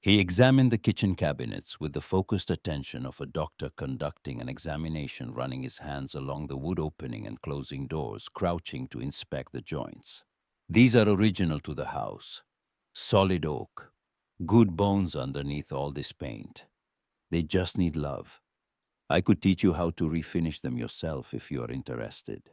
He examined the kitchen cabinets with the focused attention of a doctor conducting an examination, running his hands along the wood opening and closing doors, crouching to inspect the joints. "These are original to the house. Solid oak. Good bones underneath all this paint. They just need love. I could teach you how to refinish them yourself if you are interested."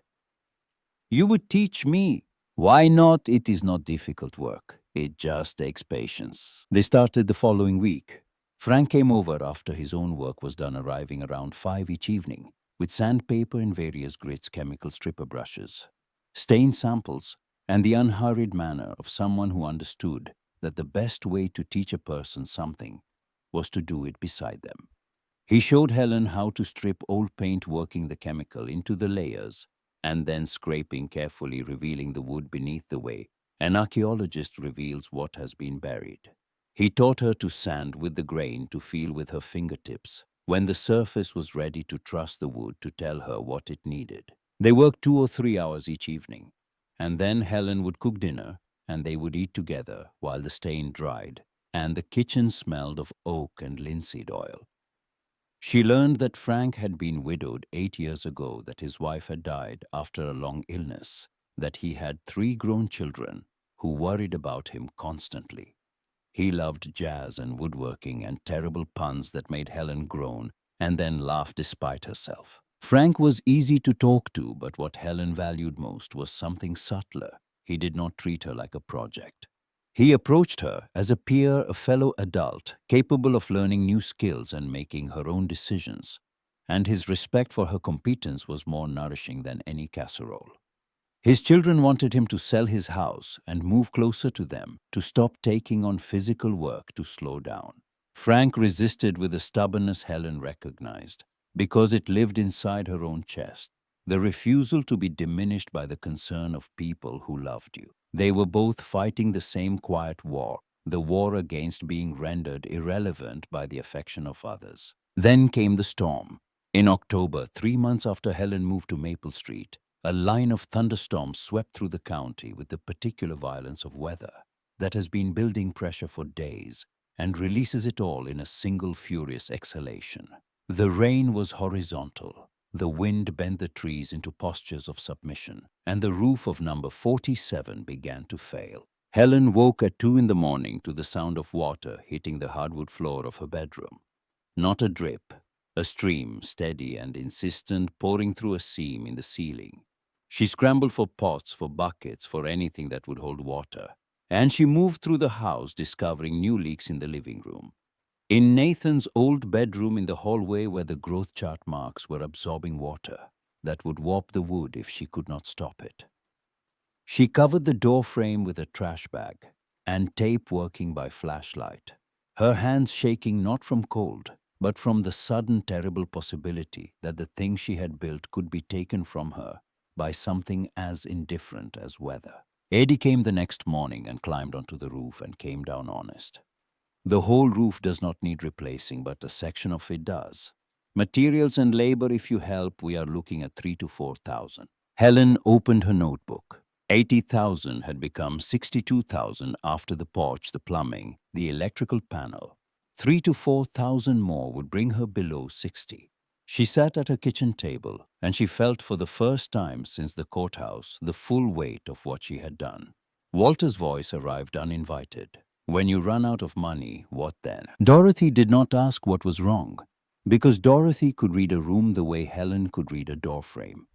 "You would teach me?" "Why not? It is not difficult work. It just takes patience." They started the following week. Frank came over after his own work was done, arriving around 5 each evening, with sandpaper in various grits, chemical stripper brushes, stain samples, and the unhurried manner of someone who understood that the best way to teach a person something was to do it beside them. He showed Helen how to strip old paint, working the chemical into the layers and then scraping carefully, revealing the wood beneath the way an archaeologist reveals what has been buried. He taught her to sand with the grain, to feel with her fingertips when the surface was ready, to trust the wood to tell her what it needed. They worked 2 or 3 hours each evening, and then Helen would cook dinner and they would eat together while the stain dried and the kitchen smelled of oak and linseed oil. She learned that Frank had been widowed 8 years ago, that his wife had died after a long illness, that he had 3 grown children who worried about him constantly. He loved jazz and woodworking and terrible puns that made Helen groan and then laugh despite herself. Frank was easy to talk to, but what Helen valued most was something subtler. He did not treat her like a project. He approached her as a peer, a fellow adult, capable of learning new skills and making her own decisions, and his respect for her competence was more nourishing than any casserole. His children wanted him to sell his house and move closer to them, to stop taking on physical work, to slow down. Frank resisted with a stubbornness Helen recognized, because it lived inside her own chest, the refusal to be diminished by the concern of people who loved you. They were both fighting the same quiet war, the war against being rendered irrelevant by the affection of others. Then came the storm. In October, 3 months after Helen moved to Maple Street, a line of thunderstorms swept through the county with the particular violence of weather that has been building pressure for days and releases it all in a single furious exhalation. The rain was horizontal. The wind bent the trees into postures of submission, and the roof of number 47 began to fail. Helen woke at 2 in the morning to the sound of water hitting the hardwood floor of her bedroom. Not a drip, a stream, steady and insistent, pouring through a seam in the ceiling. She scrambled for pots, for buckets, for anything that would hold water, and she moved through the house, discovering new leaks in the living room. In Nathan's old bedroom, in the hallway where the growth chart marks were absorbing water that would warp the wood if she could not stop it. She covered the door frame with a trash bag and tape, working by flashlight, her hands shaking not from cold, but from the sudden terrible possibility that the thing she had built could be taken from her by something as indifferent as weather. Eddie came the next morning and climbed onto the roof and came down honest. "The whole roof does not need replacing, but a section of it does. Materials and labor, if you help, we are looking at 3 to 4,000. Helen opened her notebook. 80,000 had become 62,000 after the porch, the plumbing, the electrical panel. 3 to 4,000 more would bring her below 60. She sat at her kitchen table, and she felt for the first time since the courthouse the full weight of what she had done. Walter's voice arrived uninvited. When you run out of money, what then? Dorothy did not ask what was wrong, because Dorothy could read a room the way Helen could read a doorframe.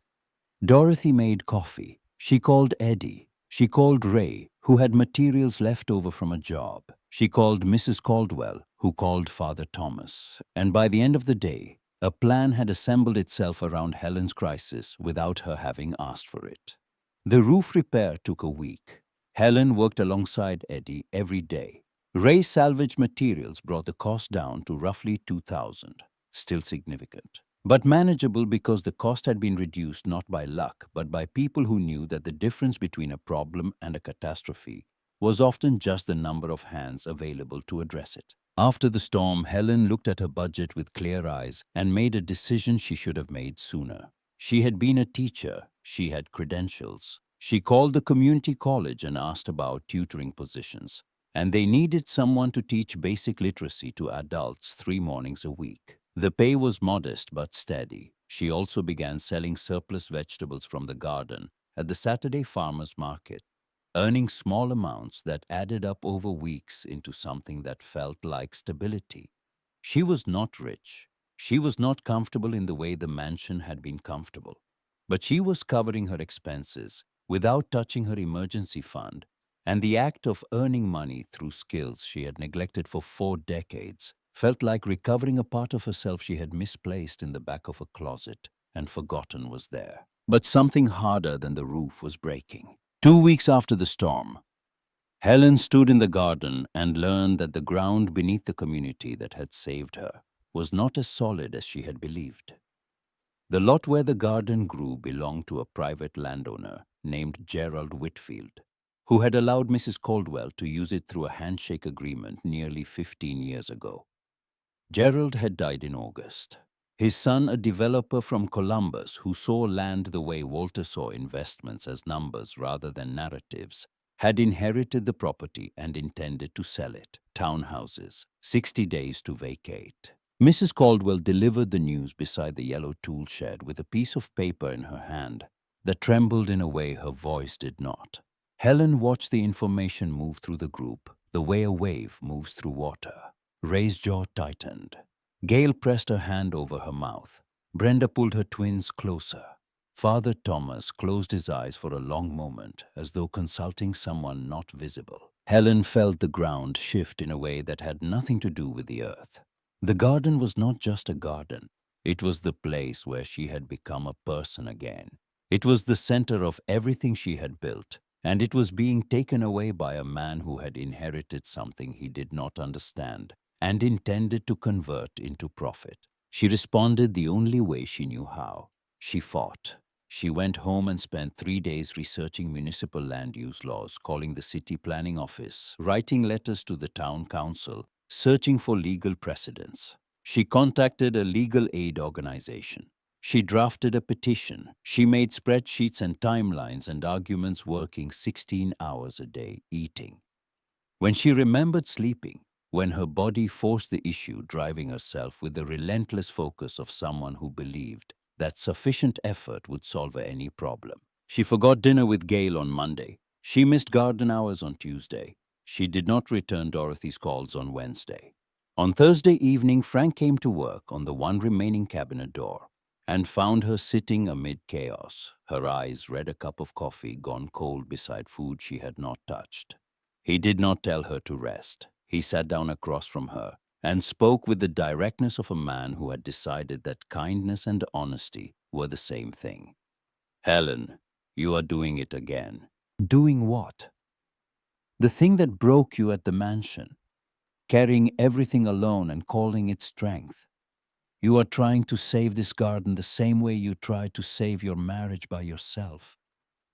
Dorothy made coffee. She called Eddie. She called Ray, who had materials left over from a job. She called Mrs. Caldwell, who called Father Thomas. And by the end of the day, a plan had assembled itself around Helen's crisis without her having asked for it. The roof repair took a week. Helen worked alongside Eddie every day. Ray's salvaged materials brought the cost down to roughly 2,000, still significant, but manageable because the cost had been reduced not by luck, but by people who knew that the difference between a problem and a catastrophe was often just the number of hands available to address it. After the storm, Helen looked at her budget with clear eyes and made a decision she should have made sooner. She had been a teacher. She had credentials. She called the community college and asked about tutoring positions, and they needed someone to teach basic literacy to adults 3 mornings a week. The pay was modest but steady. She also began selling surplus vegetables from the garden at the Saturday farmers market, earning small amounts that added up over weeks into something that felt like stability. She was not rich. She was not comfortable in the way the mansion had been comfortable, but she was covering her expenses without touching her emergency fund, and the act of earning money through skills she had neglected for 4 decades felt like recovering a part of herself she had misplaced in the back of a closet and forgotten was there. But something harder than the roof was breaking. 2 weeks after the storm, Helen stood in the garden and learned that the ground beneath the community that had saved her was not as solid as she had believed. The lot where the garden grew belonged to a private landowner named Gerald Whitfield, who had allowed Mrs. Caldwell to use it through a handshake agreement nearly 15 years ago. Gerald had died in August. His son, a developer from Columbus who saw land the way Walter saw investments as numbers rather than narratives, had inherited the property and intended to sell it. Townhouses, 60 days to vacate. Mrs. Caldwell delivered the news beside the yellow tool shed with a piece of paper in her hand that trembled in a way her voice did not. Helen watched the information move through the group, the way a wave moves through water. Ray's jaw tightened. Gail pressed her hand over her mouth. Brenda pulled her twins closer. Father Thomas closed his eyes for a long moment, as though consulting someone not visible. Helen felt the ground shift in a way that had nothing to do with the earth. The garden was not just a garden. It was the place where she had become a person again. It was the center of everything she had built, and it was being taken away by a man who had inherited something he did not understand and intended to convert into profit. She responded the only way she knew how. She fought. She went home and spent 3 days researching municipal land use laws, calling the city planning office, writing letters to the town council, searching for legal precedents. She contacted a legal aid organization. She drafted a petition. She made spreadsheets and timelines and arguments, working 16 hours a day, eating. When she remembered sleeping, when her body forced the issue, driving herself with the relentless focus of someone who believed that sufficient effort would solve any problem. She forgot dinner with Gail on Monday. She missed garden hours on Tuesday. She did not return Dorothy's calls on Wednesday. On Thursday evening, Frank came to work on the one remaining cabinet door and found her sitting amid chaos. Her eyes read a cup of coffee gone cold beside food she had not touched. He did not tell her to rest. He sat down across from her and spoke with the directness of a man who had decided that kindness and honesty were the same thing. Helen, you are doing it again. Doing what? The thing that broke you at the mansion. Carrying everything alone and calling it strength. You are trying to save this garden the same way you tried to save your marriage by yourself,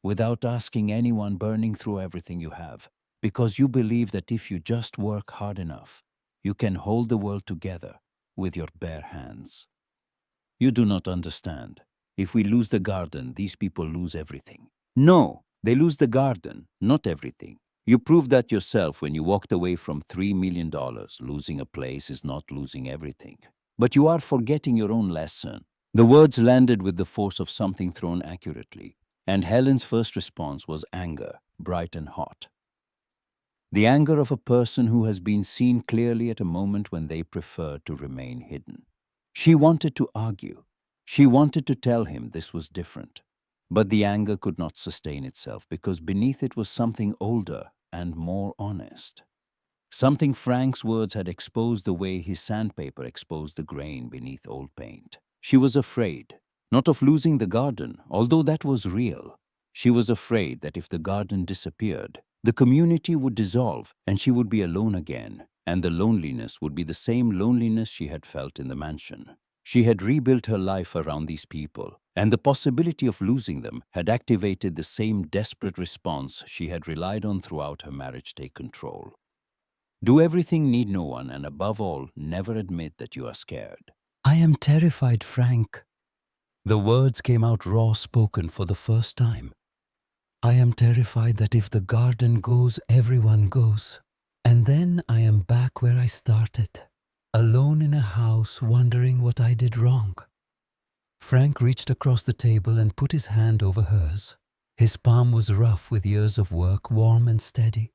without asking anyone, burning through everything you have, because you believe that if you just work hard enough, you can hold the world together with your bare hands. You do not understand. If we lose the garden, these people lose everything. No, they lose the garden, not everything. You proved that yourself when you walked away from $3 million. Losing a place is not losing everything. But you are forgetting your own lesson. The words landed with the force of something thrown accurately, and Helen's first response was anger, bright and hot. The anger of a person who has been seen clearly at a moment when they prefer to remain hidden. She wanted to argue. She wanted to tell him this was different. But the anger could not sustain itself because beneath it was something older and more honest. Something Frank's words had exposed the way his sandpaper exposed the grain beneath old paint. She was afraid, not of losing the garden, although that was real. She was afraid that if the garden disappeared, the community would dissolve and she would be alone again, and the loneliness would be the same loneliness she had felt in the mansion. She had rebuilt her life around these people, and the possibility of losing them had activated the same desperate response she had relied on throughout her marriage: take control. Do everything, need no one, and above all, never admit that you are scared. I am terrified, Frank. The words came out raw, spoken for the first time. I am terrified that if the garden goes, everyone goes. And then I am back where I started, alone in a house, wondering what I did wrong. Frank reached across the table and put his hand over hers. His palm was rough with years of work, warm and steady.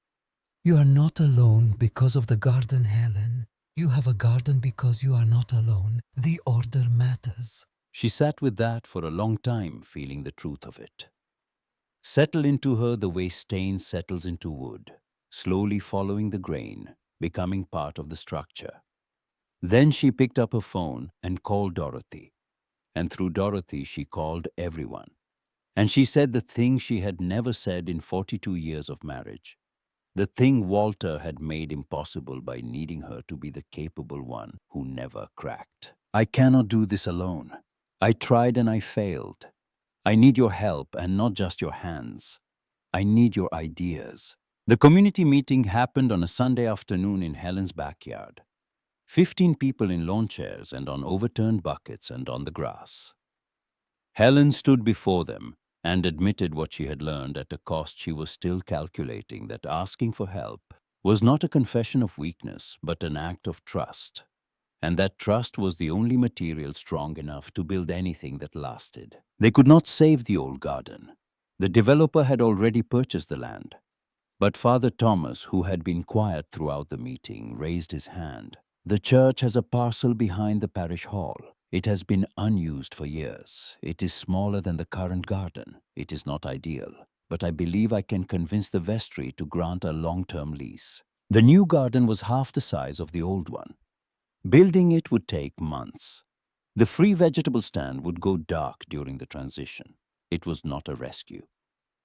You are not alone because of the garden, Helen. You have a garden because you are not alone. The order matters. She sat with that for a long time, feeling the truth of it. Settle into her the way stain settles into wood, slowly following the grain, becoming part of the structure. Then she picked up her phone and called Dorothy. And through Dorothy, she called everyone. And she said the thing she had never said in 42 years of marriage. The thing Walter had made impossible by needing her to be the capable one who never cracked. I cannot do this alone. I tried and I failed. I need your help and not just your hands. I need your ideas. The community meeting happened on a Sunday afternoon in Helen's backyard. 15 people in lawn chairs and on overturned buckets and on the grass. Helen stood before them and admitted what she had learned at a cost she was still calculating, that asking for help was not a confession of weakness but an act of trust, and that trust was the only material strong enough to build anything that lasted. They could not save the old garden. The developer had already purchased the land. But Father Thomas, who had been quiet throughout the meeting, raised his hand. The church has a parcel behind the parish hall. It has been unused for years. It is smaller than the current garden. It is not ideal, but I believe I can convince the vestry to grant a long-term lease. The new garden was half the size of the old one. Building it would take months. The free vegetable stand would go dark during the transition. It was not a rescue.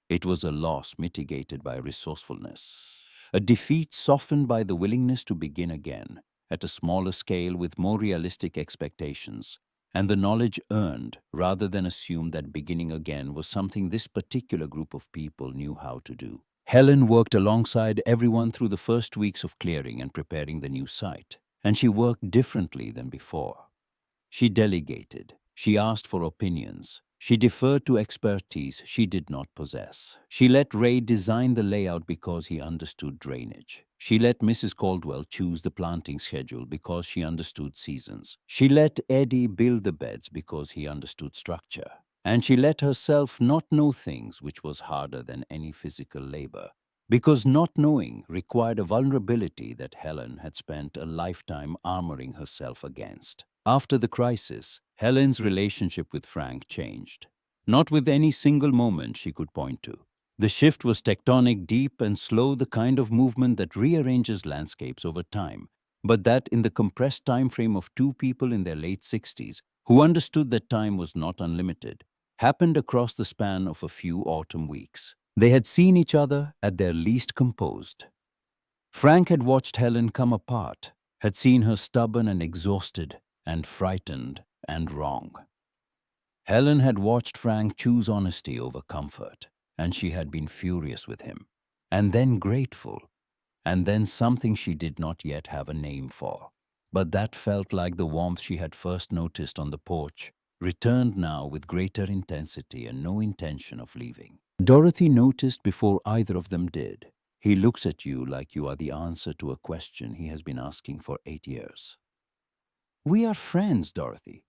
It was a loss mitigated by resourcefulness, a defeat softened by the willingness to begin again, at a smaller scale with more realistic expectations, and the knowledge earned rather than assumed that beginning again was something this particular group of people knew how to do. Helen worked alongside everyone through the first weeks of clearing and preparing the new site, and she worked differently than before. She delegated. She asked for opinions. She deferred to expertise she did not possess. She let Ray design the layout because he understood drainage. She let Mrs. Caldwell choose the planting schedule because she understood seasons. She let Eddie build the beds because he understood structure. And she let herself not know things, which was harder than any physical labor, because not knowing required a vulnerability that Helen had spent a lifetime armoring herself against. After the crisis, Helen's relationship with Frank changed. Not with any single moment she could point to. The shift was tectonic, deep and slow, the kind of movement that rearranges landscapes over time, but that in the compressed time frame of two people in their late 60s, who understood that time was not unlimited, happened across the span of a few autumn weeks. They had seen each other at their least composed. Frank had watched Helen come apart, had seen her stubborn and exhausted and frightened and wrong. Helen had watched Frank choose honesty over comfort, and she had been furious with him, and then grateful, and then something she did not yet have a name for. But that felt like the warmth she had first noticed on the porch returned now with greater intensity and no intention of leaving. Dorothy noticed before either of them did. He looks at you like you are the answer to a question he has been asking for 8 years. We are friends, Dorothy.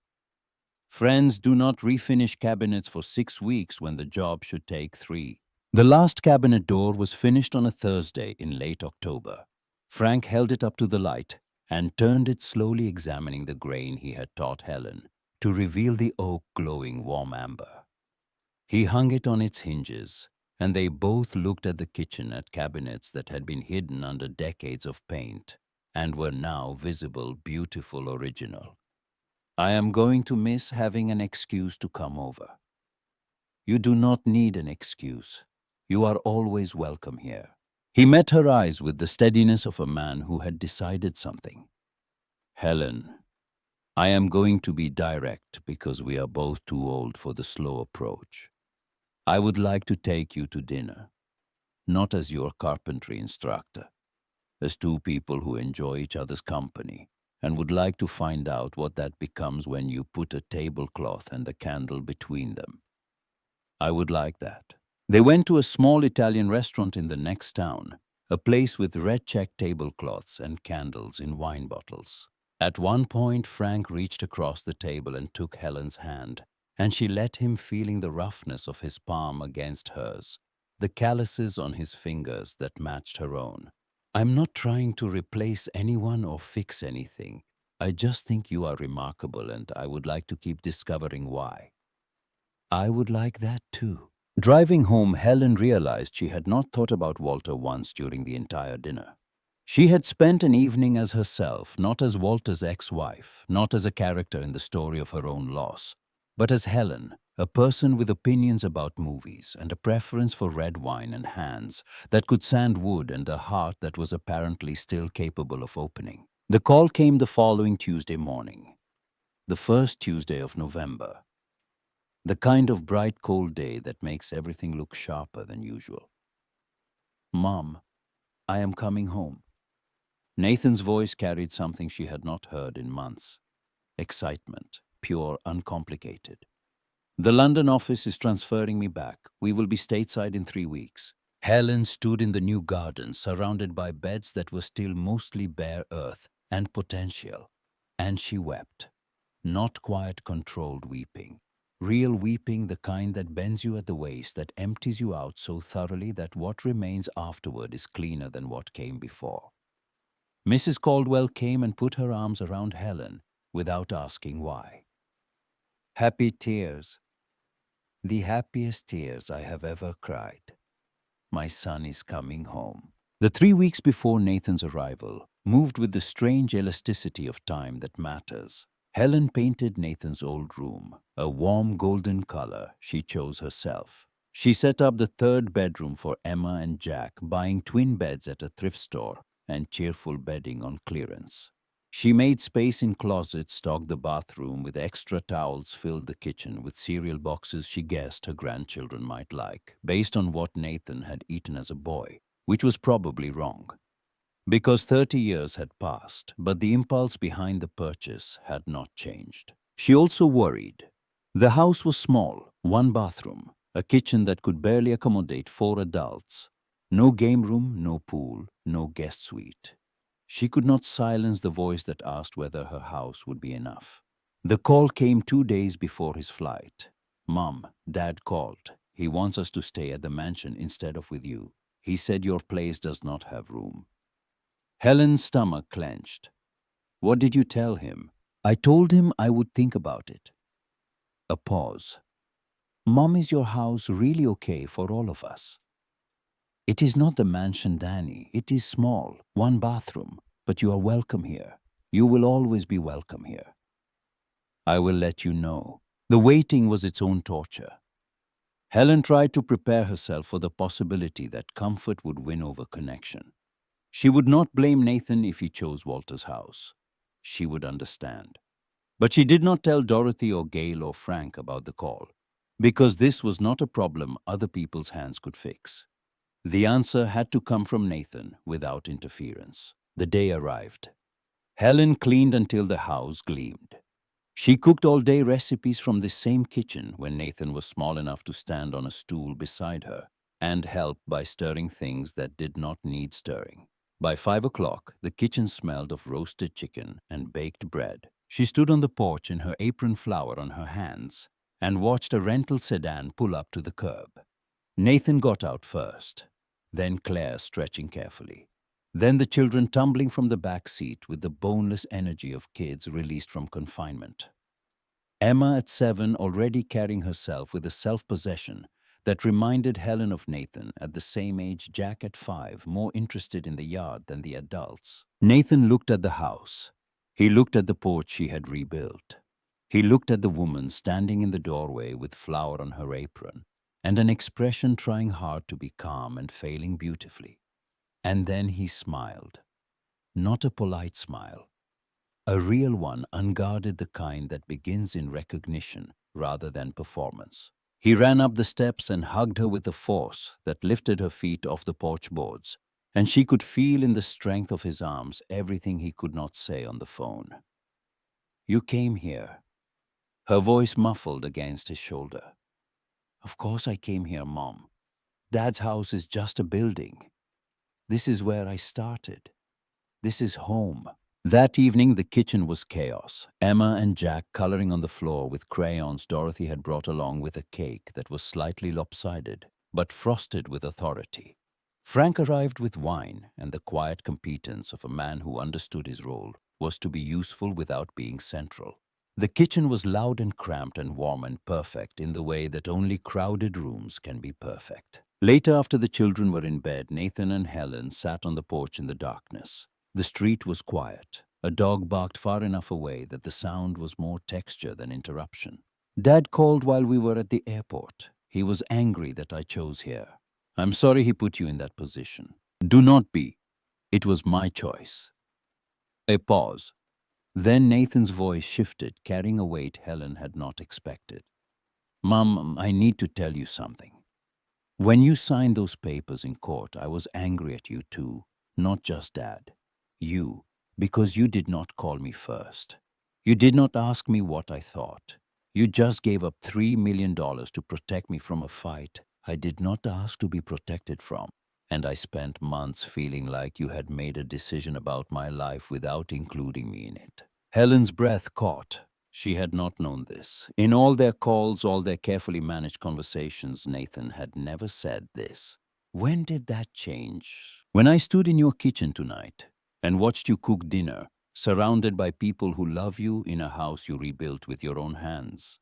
Friends do not refinish cabinets for 6 weeks when the job should take 3. The last cabinet door was finished on a Thursday in late October. Frank held it up to the light and turned it slowly, examining the grain he had taught Helen to reveal the oak glowing warm amber. He hung it on its hinges, and they both looked at the kitchen, at cabinets that had been hidden under decades of paint and were now visible, beautiful, original. I am going to miss having an excuse to come over. You do not need an excuse. You are always welcome here. He met her eyes with the steadiness of a man who had decided something. Helen, I am going to be direct because we are both too old for the slow approach. I would like to take you to dinner, not as your carpentry instructor, as two people who enjoy each other's company and would like to find out what that becomes when you put a tablecloth and a candle between them. I would like that. They went to a small Italian restaurant in the next town, a place with red check tablecloths and candles in wine bottles. At one point, Frank reached across the table and took Helen's hand, and she let him, feeling the roughness of his palm against hers, the calluses on his fingers that matched her own. I'm not trying to replace anyone or fix anything. I just think you are remarkable, and I would like to keep discovering why. I would like that too. Driving home, Helen realized she had not thought about Walter once during the entire dinner. She had spent an evening as herself, not as Walter's ex-wife, not as a character in the story of her own loss, but as Helen, a person with opinions about movies and a preference for red wine and hands that could sand wood and a heart that was apparently still capable of opening. The call came the following Tuesday morning, the first Tuesday of November. The kind of bright, cold day that makes everything look sharper than usual. Mom, I am coming home. Nathan's voice carried something she had not heard in months. Excitement, pure, uncomplicated. The London office is transferring me back. We will be stateside in 3 weeks. Helen stood in the new garden, surrounded by beds that were still mostly bare earth and potential. And she wept. Not quiet, controlled weeping. Real weeping, the kind that bends you at the waist, that empties you out so thoroughly that what remains afterward is cleaner than what came before. Mrs. Caldwell came and put her arms around Helen without asking why. Happy tears. The happiest tears I have ever cried. My son is coming home. The 3 weeks before Nathan's arrival moved with the strange elasticity of time that matters. Helen painted Nathan's old room, a warm golden color she chose herself. She set up the third bedroom for Emma and Jack, buying twin beds at a thrift store and cheerful bedding on clearance. She made space in closets, stocked the bathroom with extra towels, filled the kitchen with cereal boxes she guessed her grandchildren might like, based on what Nathan had eaten as a boy, which was probably wrong. Because 30 years had passed, but the impulse behind the purchase had not changed. She also worried. The house was small, 1 bathroom, a kitchen that could barely accommodate 4 adults. No game room, no pool, no guest suite. She could not silence the voice that asked whether her house would be enough. The call came 2 days before his flight. Mom, Dad called. He wants us to stay at the mansion instead of with you. He said your place does not have room. Helen's stomach clenched. What did you tell him? I told him I would think about it. A pause. Mom, is your house really okay for all of us? It is not the mansion, Danny. It is small, 1 bathroom, but you are welcome here. You will always be welcome here. I will let you know. The waiting was its own torture. Helen tried to prepare herself for the possibility that comfort would win over connection. She would not blame Nathan if he chose Walter's house. She would understand. But she did not tell Dorothy or Gail or Frank about the call, because this was not a problem other people's hands could fix. The answer had to come from Nathan without interference. The day arrived. Helen cleaned until the house gleamed. She cooked all-day recipes from the same kitchen when Nathan was small enough to stand on a stool beside her and help by stirring things that did not need stirring. By 5 o'clock, the kitchen smelled of roasted chicken and baked bread. She stood on the porch in her apron flour on her hands and watched a rental sedan pull up to the curb. Nathan got out first, then Claire stretching carefully. Then the children tumbling from the back seat with the boneless energy of kids released from confinement. Emma at 7 already carrying herself with a self-possession that reminded Helen of Nathan at the same age, Jack at 5, more interested in the yard than the adults. Nathan looked at the house. He looked at the porch she had rebuilt. He looked at the woman standing in the doorway with flour on her apron and an expression trying hard to be calm and failing beautifully. And then he smiled. Not a polite smile. A real one, unguarded, the kind that begins in recognition rather than performance. He ran up the steps and hugged her with a force that lifted her feet off the porch boards, and she could feel in the strength of his arms everything he could not say on the phone. "You came here." Her voice muffled against his shoulder. "Of course I came here, Mom. Dad's house is just a building. This is where I started. This is home." That evening, the kitchen was chaos. Emma and Jack coloring on the floor with crayons Dorothy had brought along with a cake that was slightly lopsided, but frosted with authority. Frank arrived with wine and the quiet competence of a man who understood his role was to be useful without being central. The kitchen was loud and cramped and warm and perfect in the way that only crowded rooms can be perfect. Later, after the children were in bed, Nathan and Helen sat on the porch in the darkness. The street was quiet. A dog barked far enough away that the sound was more texture than interruption. Dad called while we were at the airport. He was angry that I chose here. "I'm sorry he put you in that position." "Do not be. It was my choice." A pause. Then Nathan's voice shifted, carrying a weight Helen had not expected. "Mom, I need to tell you something. When you signed those papers in court, I was angry at you too, not just Dad. You, because you did not call me first. You did not ask me what I thought. You just gave up $3 million to protect me from a fight I did not ask to be protected from. And I spent months feeling like you had made a decision about my life without including me in it." Helen's breath caught. She had not known this. In all their calls, all their carefully managed conversations, Nathan had never said this. "When did that change?" "When I stood in your kitchen tonight and watched you cook dinner, surrounded by people who love you in a house you rebuilt with your own hands.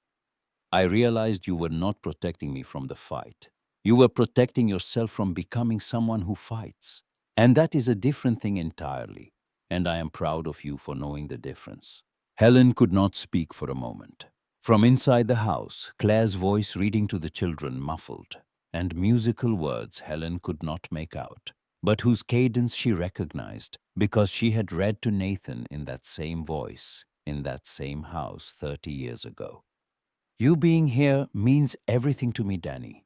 I realized you were not protecting me from the fight. You were protecting yourself from becoming someone who fights. And that is a different thing entirely, and I am proud of you for knowing the difference." Helen could not speak for a moment. From inside the house, Claire's voice reading to the children muffled, and musical words Helen could not make out, but whose cadence she recognized because she had read to Nathan in that same voice, in that same house 30 years ago. "You being here means everything to me, Danny.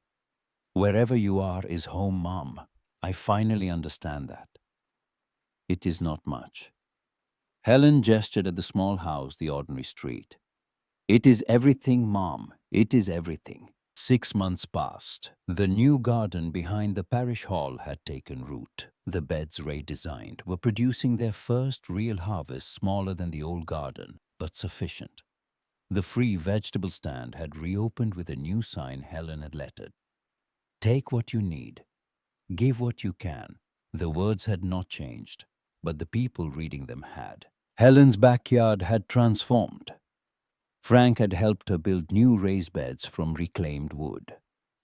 Wherever you are is home, Mom. I finally understand that. It is not much." Helen gestured at the small house, the ordinary street. "It is everything, Mom. It is everything." 6 months passed. The new garden behind the parish hall had taken root. The beds Ray designed were producing their first real harvest, smaller than the old garden, but sufficient. The free vegetable stand had reopened with a new sign Helen had lettered. "Take what you need. Give what you can." The words had not changed, but the people reading them had. Helen's backyard had transformed. Frank had helped her build new raised beds from reclaimed wood.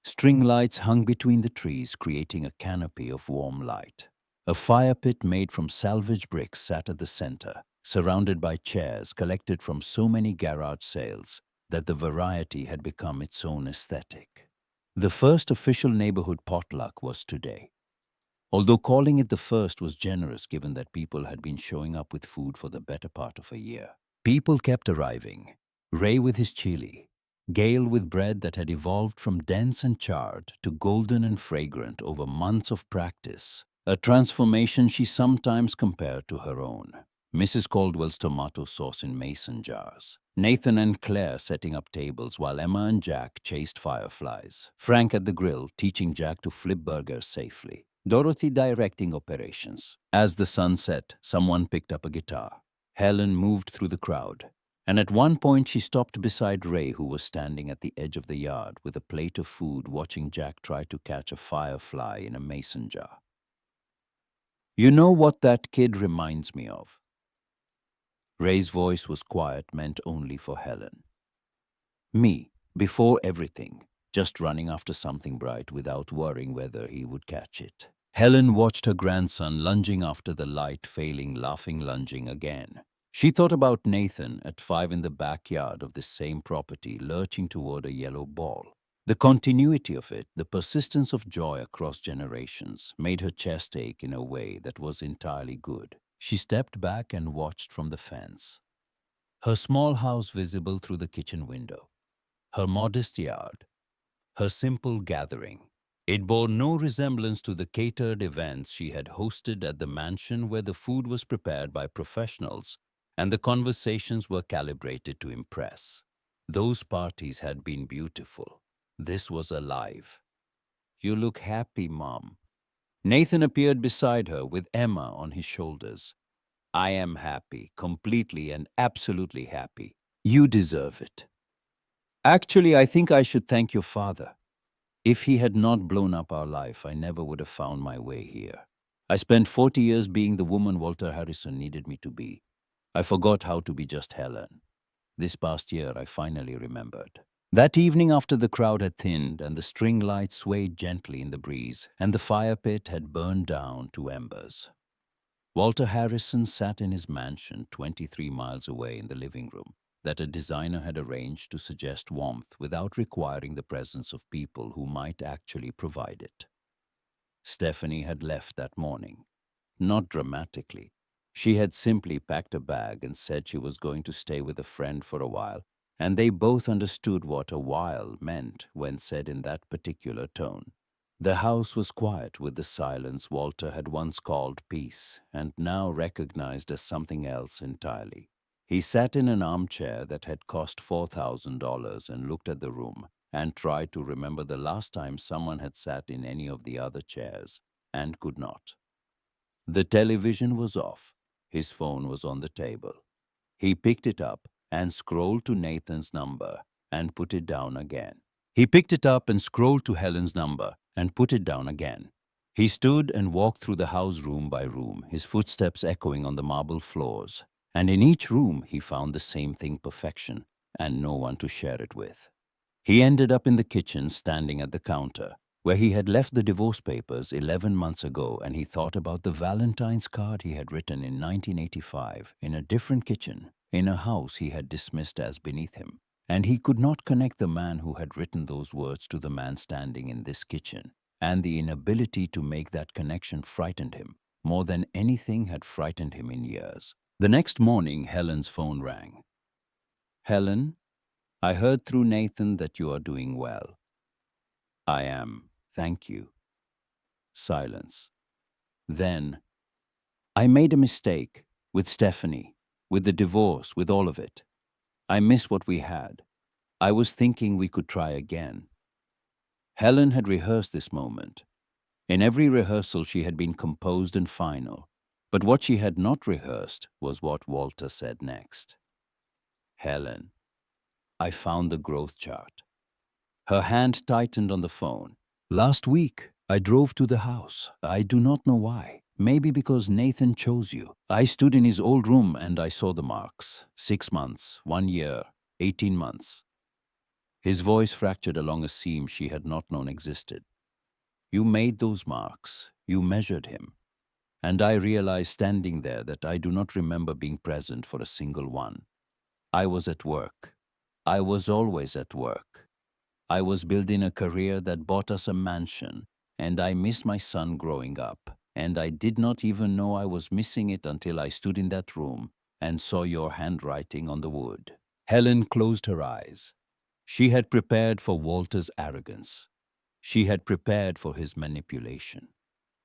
String lights hung between the trees, creating a canopy of warm light. A fire pit made from salvaged bricks sat at the center, surrounded by chairs collected from so many garage sales that the variety had become its own aesthetic. The first official neighborhood potluck was today. Although calling it the first was generous given that people had been showing up with food for the better part of a year. People kept arriving. Ray with his chili, Gail with bread that had evolved from dense and charred to golden and fragrant over months of practice, a transformation she sometimes compared to her own. Mrs. Caldwell's tomato sauce in mason jars, Nathan and Claire setting up tables while Emma and Jack chased fireflies, Frank at the grill teaching Jack to flip burgers safely, Dorothy directing operations. As the sun set, someone picked up a guitar. Helen moved through the crowd, and at one point she stopped beside Ray, who was standing at the edge of the yard with a plate of food watching Jack try to catch a firefly in a mason jar. "You know what that kid reminds me of?" Ray's voice was quiet, meant only for Helen. "Me, before everything, just running after something bright without worrying whether he would catch it." Helen watched her grandson lunging after the light, failing, laughing, lunging again. She thought about Nathan at 5 in the backyard of this same property, lurching toward a yellow ball. The continuity of it, the persistence of joy across generations, made her chest ache in a way that was entirely good. She stepped back and watched from the fence. Her small house visible through the kitchen window. Her modest yard. Her simple gathering. It bore no resemblance to the catered events she had hosted at the mansion, where the food was prepared by professionals and the conversations were calibrated to impress. Those parties had been beautiful. This was alive. "You look happy, Mom." Nathan appeared beside her with Emma on his shoulders. "I am happy, completely and absolutely happy. You deserve it." "Actually, I think I should thank your father. If he had not blown up our life, I never would have found my way here. I spent 40 years being the woman Walter Harrison needed me to be. I forgot how to be just Helen. This past year, I finally remembered." That evening, after the crowd had thinned and the string light swayed gently in the breeze and the fire pit had burned down to embers, Walter Harrison sat in his mansion 23 miles away in the living room that a designer had arranged to suggest warmth without requiring the presence of people who might actually provide it. Stephanie had left that morning. Not dramatically. She had simply packed a bag and said she was going to stay with a friend for a while, and they both understood what a while meant when said in that particular tone. The house was quiet with the silence Walter had once called peace and now recognized as something else entirely. He sat in an armchair that had cost $4,000 and looked at the room and tried to remember the last time someone had sat in any of the other chairs and could not. The television was off. His phone was on the table. He picked it up and scrolled to Nathan's number and put it down again. He picked it up and scrolled to Helen's number and put it down again. He stood and walked through the house room by room, his footsteps echoing on the marble floors. And in each room he found the same thing: perfection, and no one to share it with. He ended up in the kitchen, standing at the counter, where he had left the divorce papers 11 months ago, and he thought about the Valentine's card he had written in 1985 in a different kitchen, in a house he had dismissed as beneath him. And he could not connect the man who had written those words to the man standing in this kitchen, and the inability to make that connection frightened him more than anything had frightened him in years. The next morning, Helen's phone rang. "Helen, I heard through Nathan that you are doing well." "I am, thank you." Silence. Then, "I made a mistake with Stephanie, with the divorce, with all of it. I miss what we had. I was thinking we could try again." Helen had rehearsed this moment. In every rehearsal she had been composed and final, but what she had not rehearsed was what Walter said next. "Helen, I found the growth chart." Her hand tightened on the phone. "Last week, I drove to the house. I do not know why. Maybe because Nathan chose you. I stood in his old room and I saw the marks. 6 months, 1 year, 18 months. His voice fractured along a seam she had not known existed. "You made those marks. You measured him. And I realized standing there that I do not remember being present for a single one. I was at work. I was always at work. I was building a career that bought us a mansion, and I missed my son growing up, and I did not even know I was missing it until I stood in that room and saw your handwriting on the wood." Helen closed her eyes. She had prepared for Walter's arrogance. She had prepared for his manipulation.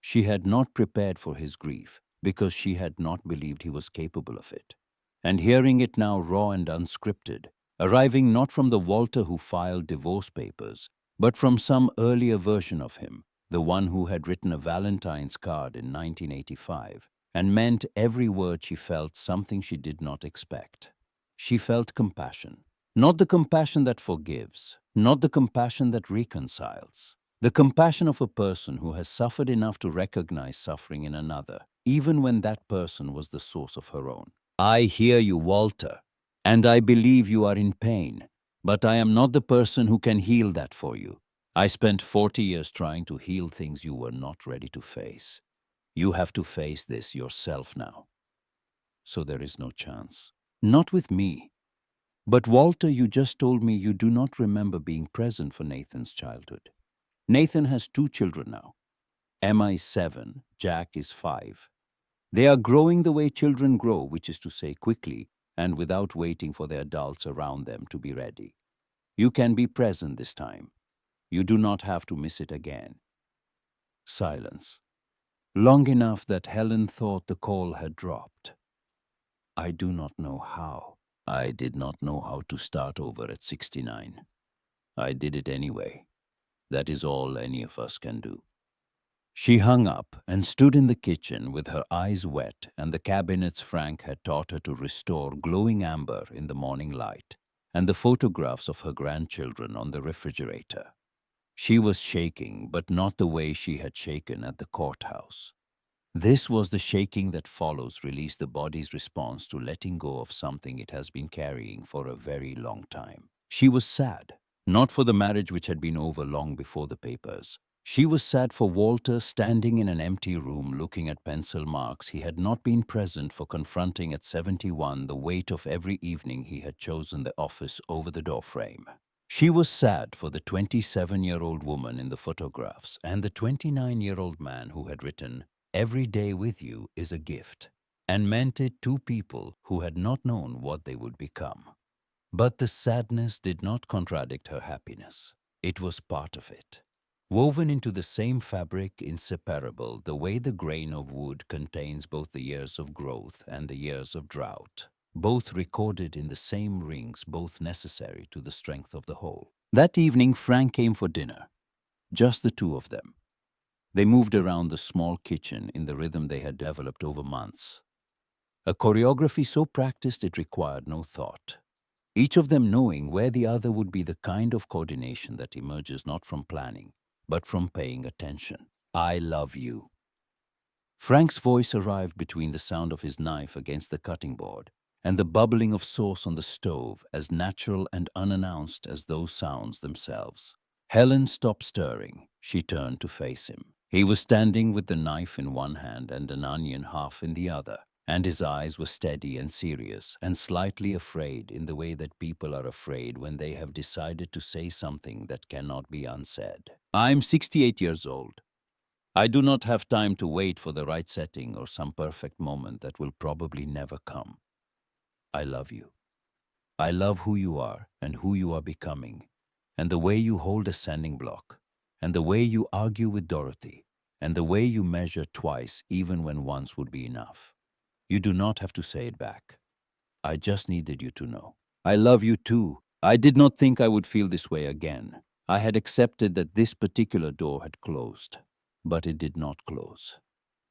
She had not prepared for his grief, because she had not believed he was capable of it. And hearing it now raw and unscripted, arriving not from the Walter who filed divorce papers, but from some earlier version of him, the one who had written a Valentine's card in 1985, and meant every word, she felt something she did not expect. She felt compassion. Not the compassion that forgives, not the compassion that reconciles. The compassion of a person who has suffered enough to recognize suffering in another, even when that person was the source of her own. I hear you, Walter, and I believe you are in pain, but I am not the person who can heal that for you. I spent 40 years trying to heal things you were not ready to face. You have to face this yourself now. So there is no chance. Not with me. But Walter, you just told me you do not remember being present for Nathan's childhood. Nathan has 2 children now. Emma is 7, Jack is 5. They are growing the way children grow, which is to say quickly and without waiting for the adults around them to be ready. You can be present this time. You do not have to miss it again. Silence. Long enough that Helen thought the call had dropped. I do not know how. I did not know how to start over at 69. I did it anyway. That is all any of us can do. She hung up and stood in the kitchen with her eyes wet and the cabinets Frank had taught her to restore glowing amber in the morning light, and the photographs of her grandchildren on the refrigerator. She was shaking, but not the way she had shaken at the courthouse. This was the shaking that follows release the body's response to letting go of something it has been carrying for a very long time. She was sad, not for the marriage which had been over long before the papers. She was sad for Walter standing in an empty room looking at pencil marks he had not been present for, confronting at 71 the weight of every evening he had chosen the office over the doorframe. She was sad for the 27-year-old woman in the photographs and the 29-year-old man who had written, "Every day with you is a gift," and meant it to people who had not known what they would become. But the sadness did not contradict her happiness. It was part of it. Woven into the same fabric, inseparable, the way the grain of wood contains both the years of growth and the years of drought, both recorded in the same rings, both necessary to the strength of the whole. That evening, Frank came for dinner. Just the 2 of them. They moved around the small kitchen in the rhythm they had developed over months. A choreography so practiced it required no thought. Each of them knowing where the other would be, the kind of coordination that emerges not from planning, but from paying attention. I love you. Frank's voice arrived between the sound of his knife against the cutting board and the bubbling of sauce on the stove, as natural and unannounced as those sounds themselves. Helen stopped stirring. She turned to face him. He was standing with the knife in one hand and an onion half in the other, and his eyes were steady and serious and slightly afraid, in the way that people are afraid when they have decided to say something that cannot be unsaid. I'm 68 years old. I do not have time to wait for the right setting or some perfect moment that will probably never come. I love you. I love who you are and who you are becoming, and the way you hold a sanding block, and the way you argue with Dorothy, and the way you measure twice even when once would be enough. You do not have to say it back. I just needed you to know. I love you too. I did not think I would feel this way again. I had accepted that this particular door had closed, but it did not close.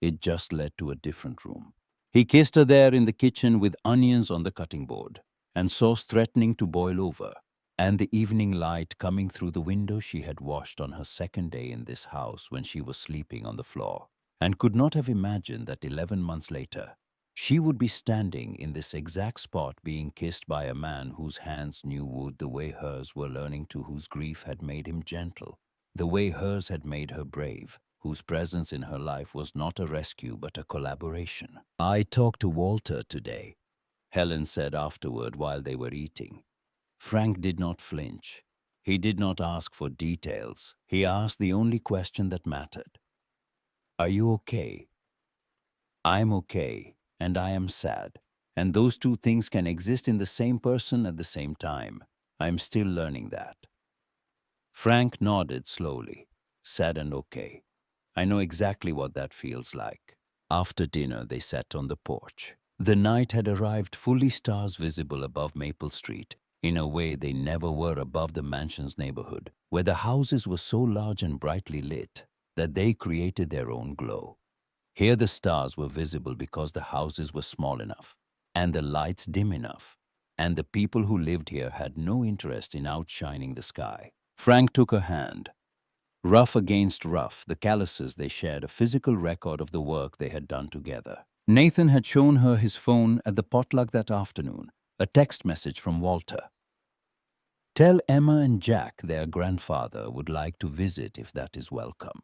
It just led to a different room. He kissed her there in the kitchen with onions on the cutting board and sauce threatening to boil over, and the evening light coming through the window she had washed on her second day in this house when she was sleeping on the floor, and could not have imagined that 11 months later she would be standing in this exact spot being kissed by a man whose hands knew wood the way hers were learning to, whose grief had made him gentle, the way hers had made her brave, whose presence in her life was not a rescue but a collaboration. I talked to Walter today, Helen said afterward while they were eating. Frank did not flinch. He did not ask for details. He asked the only question that mattered. Are you okay? I'm okay, and I am sad. And those 2 things can exist in the same person at the same time. I'm still learning that. Frank nodded slowly. Sad and okay. I know exactly what that feels like. After dinner, they sat on the porch. The night had arrived, fully stars visible above Maple Street, in a way they never were above the mansion's neighborhood, where the houses were so large and brightly lit that they created their own glow. Here the stars were visible because the houses were small enough, and the lights dim enough, and the people who lived here had no interest in outshining the sky. Frank took her hand. Rough against rough, the calluses they shared a physical record of the work they had done together. Nathan had shown her his phone at the potluck that afternoon, a text message from Walter. "Tell Emma and Jack their grandfather would like to visit if that is welcome.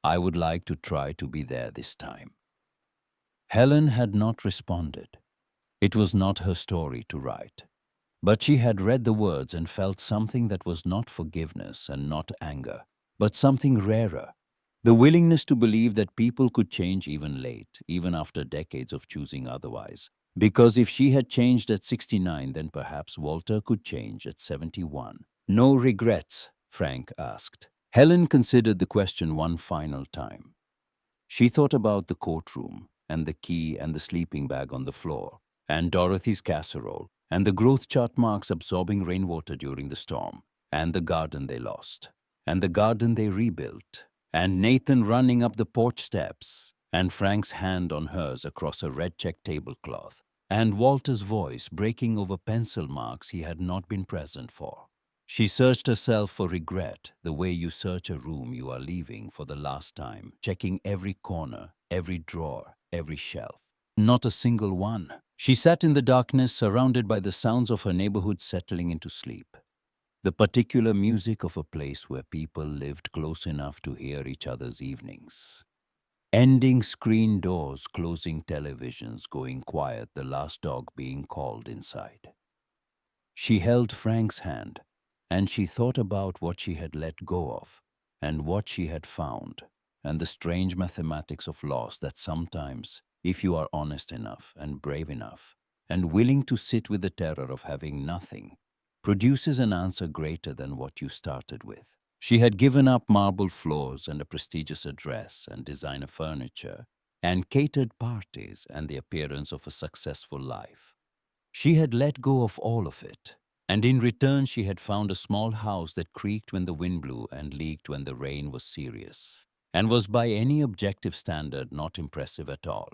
I would like to try to be there this time." Helen had not responded. It was not her story to write. But she had read the words and felt something that was not forgiveness and not anger, but something rarer. The willingness to believe that people could change even late, even after decades of choosing otherwise. Because if she had changed at 69, then perhaps Walter could change at 71. "No regrets?" Frank asked. Helen considered the question one final time. She thought about the courtroom, and the key and the sleeping bag on the floor, and Dorothy's casserole, and the growth chart marks absorbing rainwater during the storm, and the garden they lost, and the garden they rebuilt, and Nathan running up the porch steps, and Frank's hand on hers across a red check tablecloth, and Walter's voice breaking over pencil marks he had not been present for. She searched herself for regret, the way you search a room you are leaving for the last time, checking every corner, every drawer, every shelf. Not a single one. She sat in the darkness, surrounded by the sounds of her neighborhood settling into sleep. The particular music of a place where people lived close enough to hear each other's evenings. Ending screen doors, closing televisions, going quiet, the last dog being called inside. She held Frank's hand, and she thought about what she had let go of, and what she had found, and the strange mathematics of loss that sometimes, if you are honest enough and brave enough, and willing to sit with the terror of having nothing, produces an answer greater than what you started with. She had given up marble floors and a prestigious address and designer furniture, and catered parties and the appearance of a successful life. She had let go of all of it, and in return she had found a small house that creaked when the wind blew and leaked when the rain was serious, and was by any objective standard not impressive at all.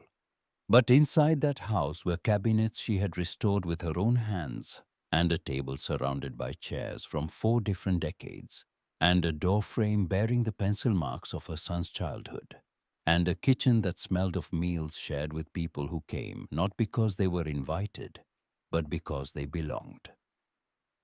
But inside that house were cabinets she had restored with her own hands, and a table surrounded by chairs from 4 different decades, and a door frame bearing the pencil marks of her son's childhood, and a kitchen that smelled of meals shared with people who came not because they were invited, but because they belonged.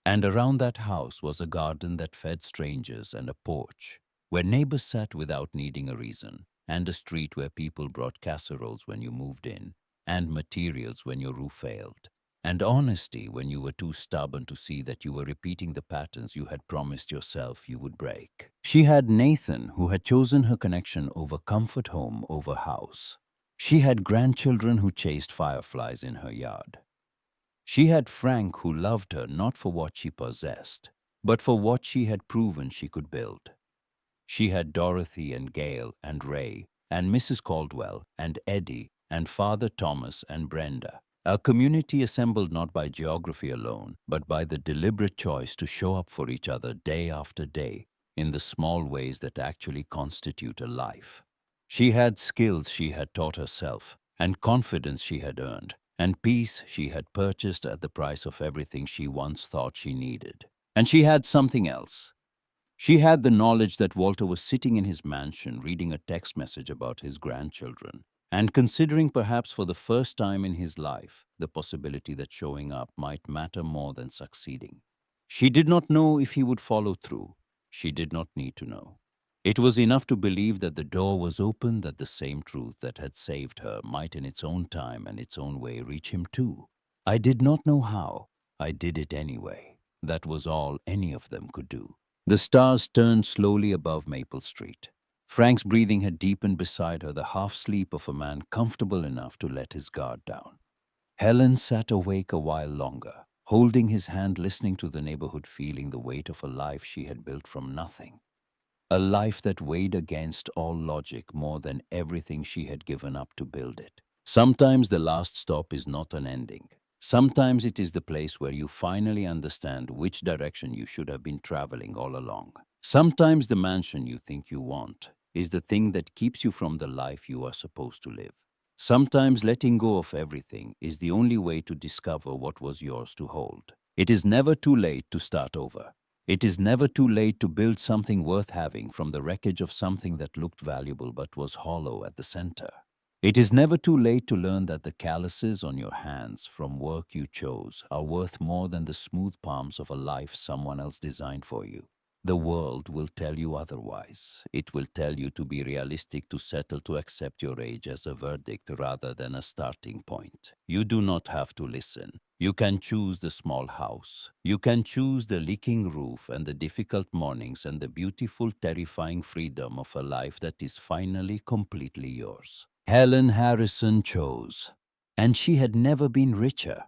And around that house was a garden that fed strangers, and a porch where neighbors sat without needing a reason, and a street where people brought casseroles when you moved in, and materials when your roof failed, and honesty when you were too stubborn to see that you were repeating the patterns you had promised yourself you would break. She had Nathan, who had chosen her connection over comfort, home over house. She had grandchildren who chased fireflies in her yard. She had Frank, who loved her not for what she possessed, but for what she had proven she could build. She had Dorothy and Gail and Ray and Mrs. Caldwell and Eddie and Father Thomas and Brenda, a community assembled not by geography alone, but by the deliberate choice to show up for each other day after day in the small ways that actually constitute a life. She had skills she had taught herself, and confidence she had earned, and peace she had purchased at the price of everything she once thought she needed. And she had something else. She had the knowledge that Walter was sitting in his mansion reading a text message about his grandchildren, and considering perhaps for the first time in his life the possibility that showing up might matter more than succeeding. She did not know if he would follow through. She did not need to know. It was enough to believe that the door was open, that the same truth that had saved her might in its own time and its own way reach him too. I did not know how. I did it anyway. That was all any of them could do. The stars turned slowly above Maple Street. Frank's breathing had deepened beside her, the half-sleep of a man comfortable enough to let his guard down. Helen sat awake a while longer, holding his hand, listening to the neighborhood, feeling the weight of a life she had built from nothing. A life that weighed against all logic more than everything she had given up to build it. Sometimes the last stop is not an ending. Sometimes it is the place where you finally understand which direction you should have been traveling all along. Sometimes the mansion you think you want is the thing that keeps you from the life you are supposed to live. Sometimes letting go of everything is the only way to discover what was yours to hold. It is never too late to start over. It is never too late to build something worth having from the wreckage of something that looked valuable but was hollow at the center. It is never too late to learn that the calluses on your hands from work you chose are worth more than the smooth palms of a life someone else designed for you. The world will tell you otherwise. It will tell you to be realistic, to settle, to accept your age as a verdict rather than a starting point. You do not have to listen. You can choose the small house. You can choose the leaking roof and the difficult mornings and the beautiful, terrifying freedom of a life that is finally completely yours. Helen Harrison chose, and she had never been richer.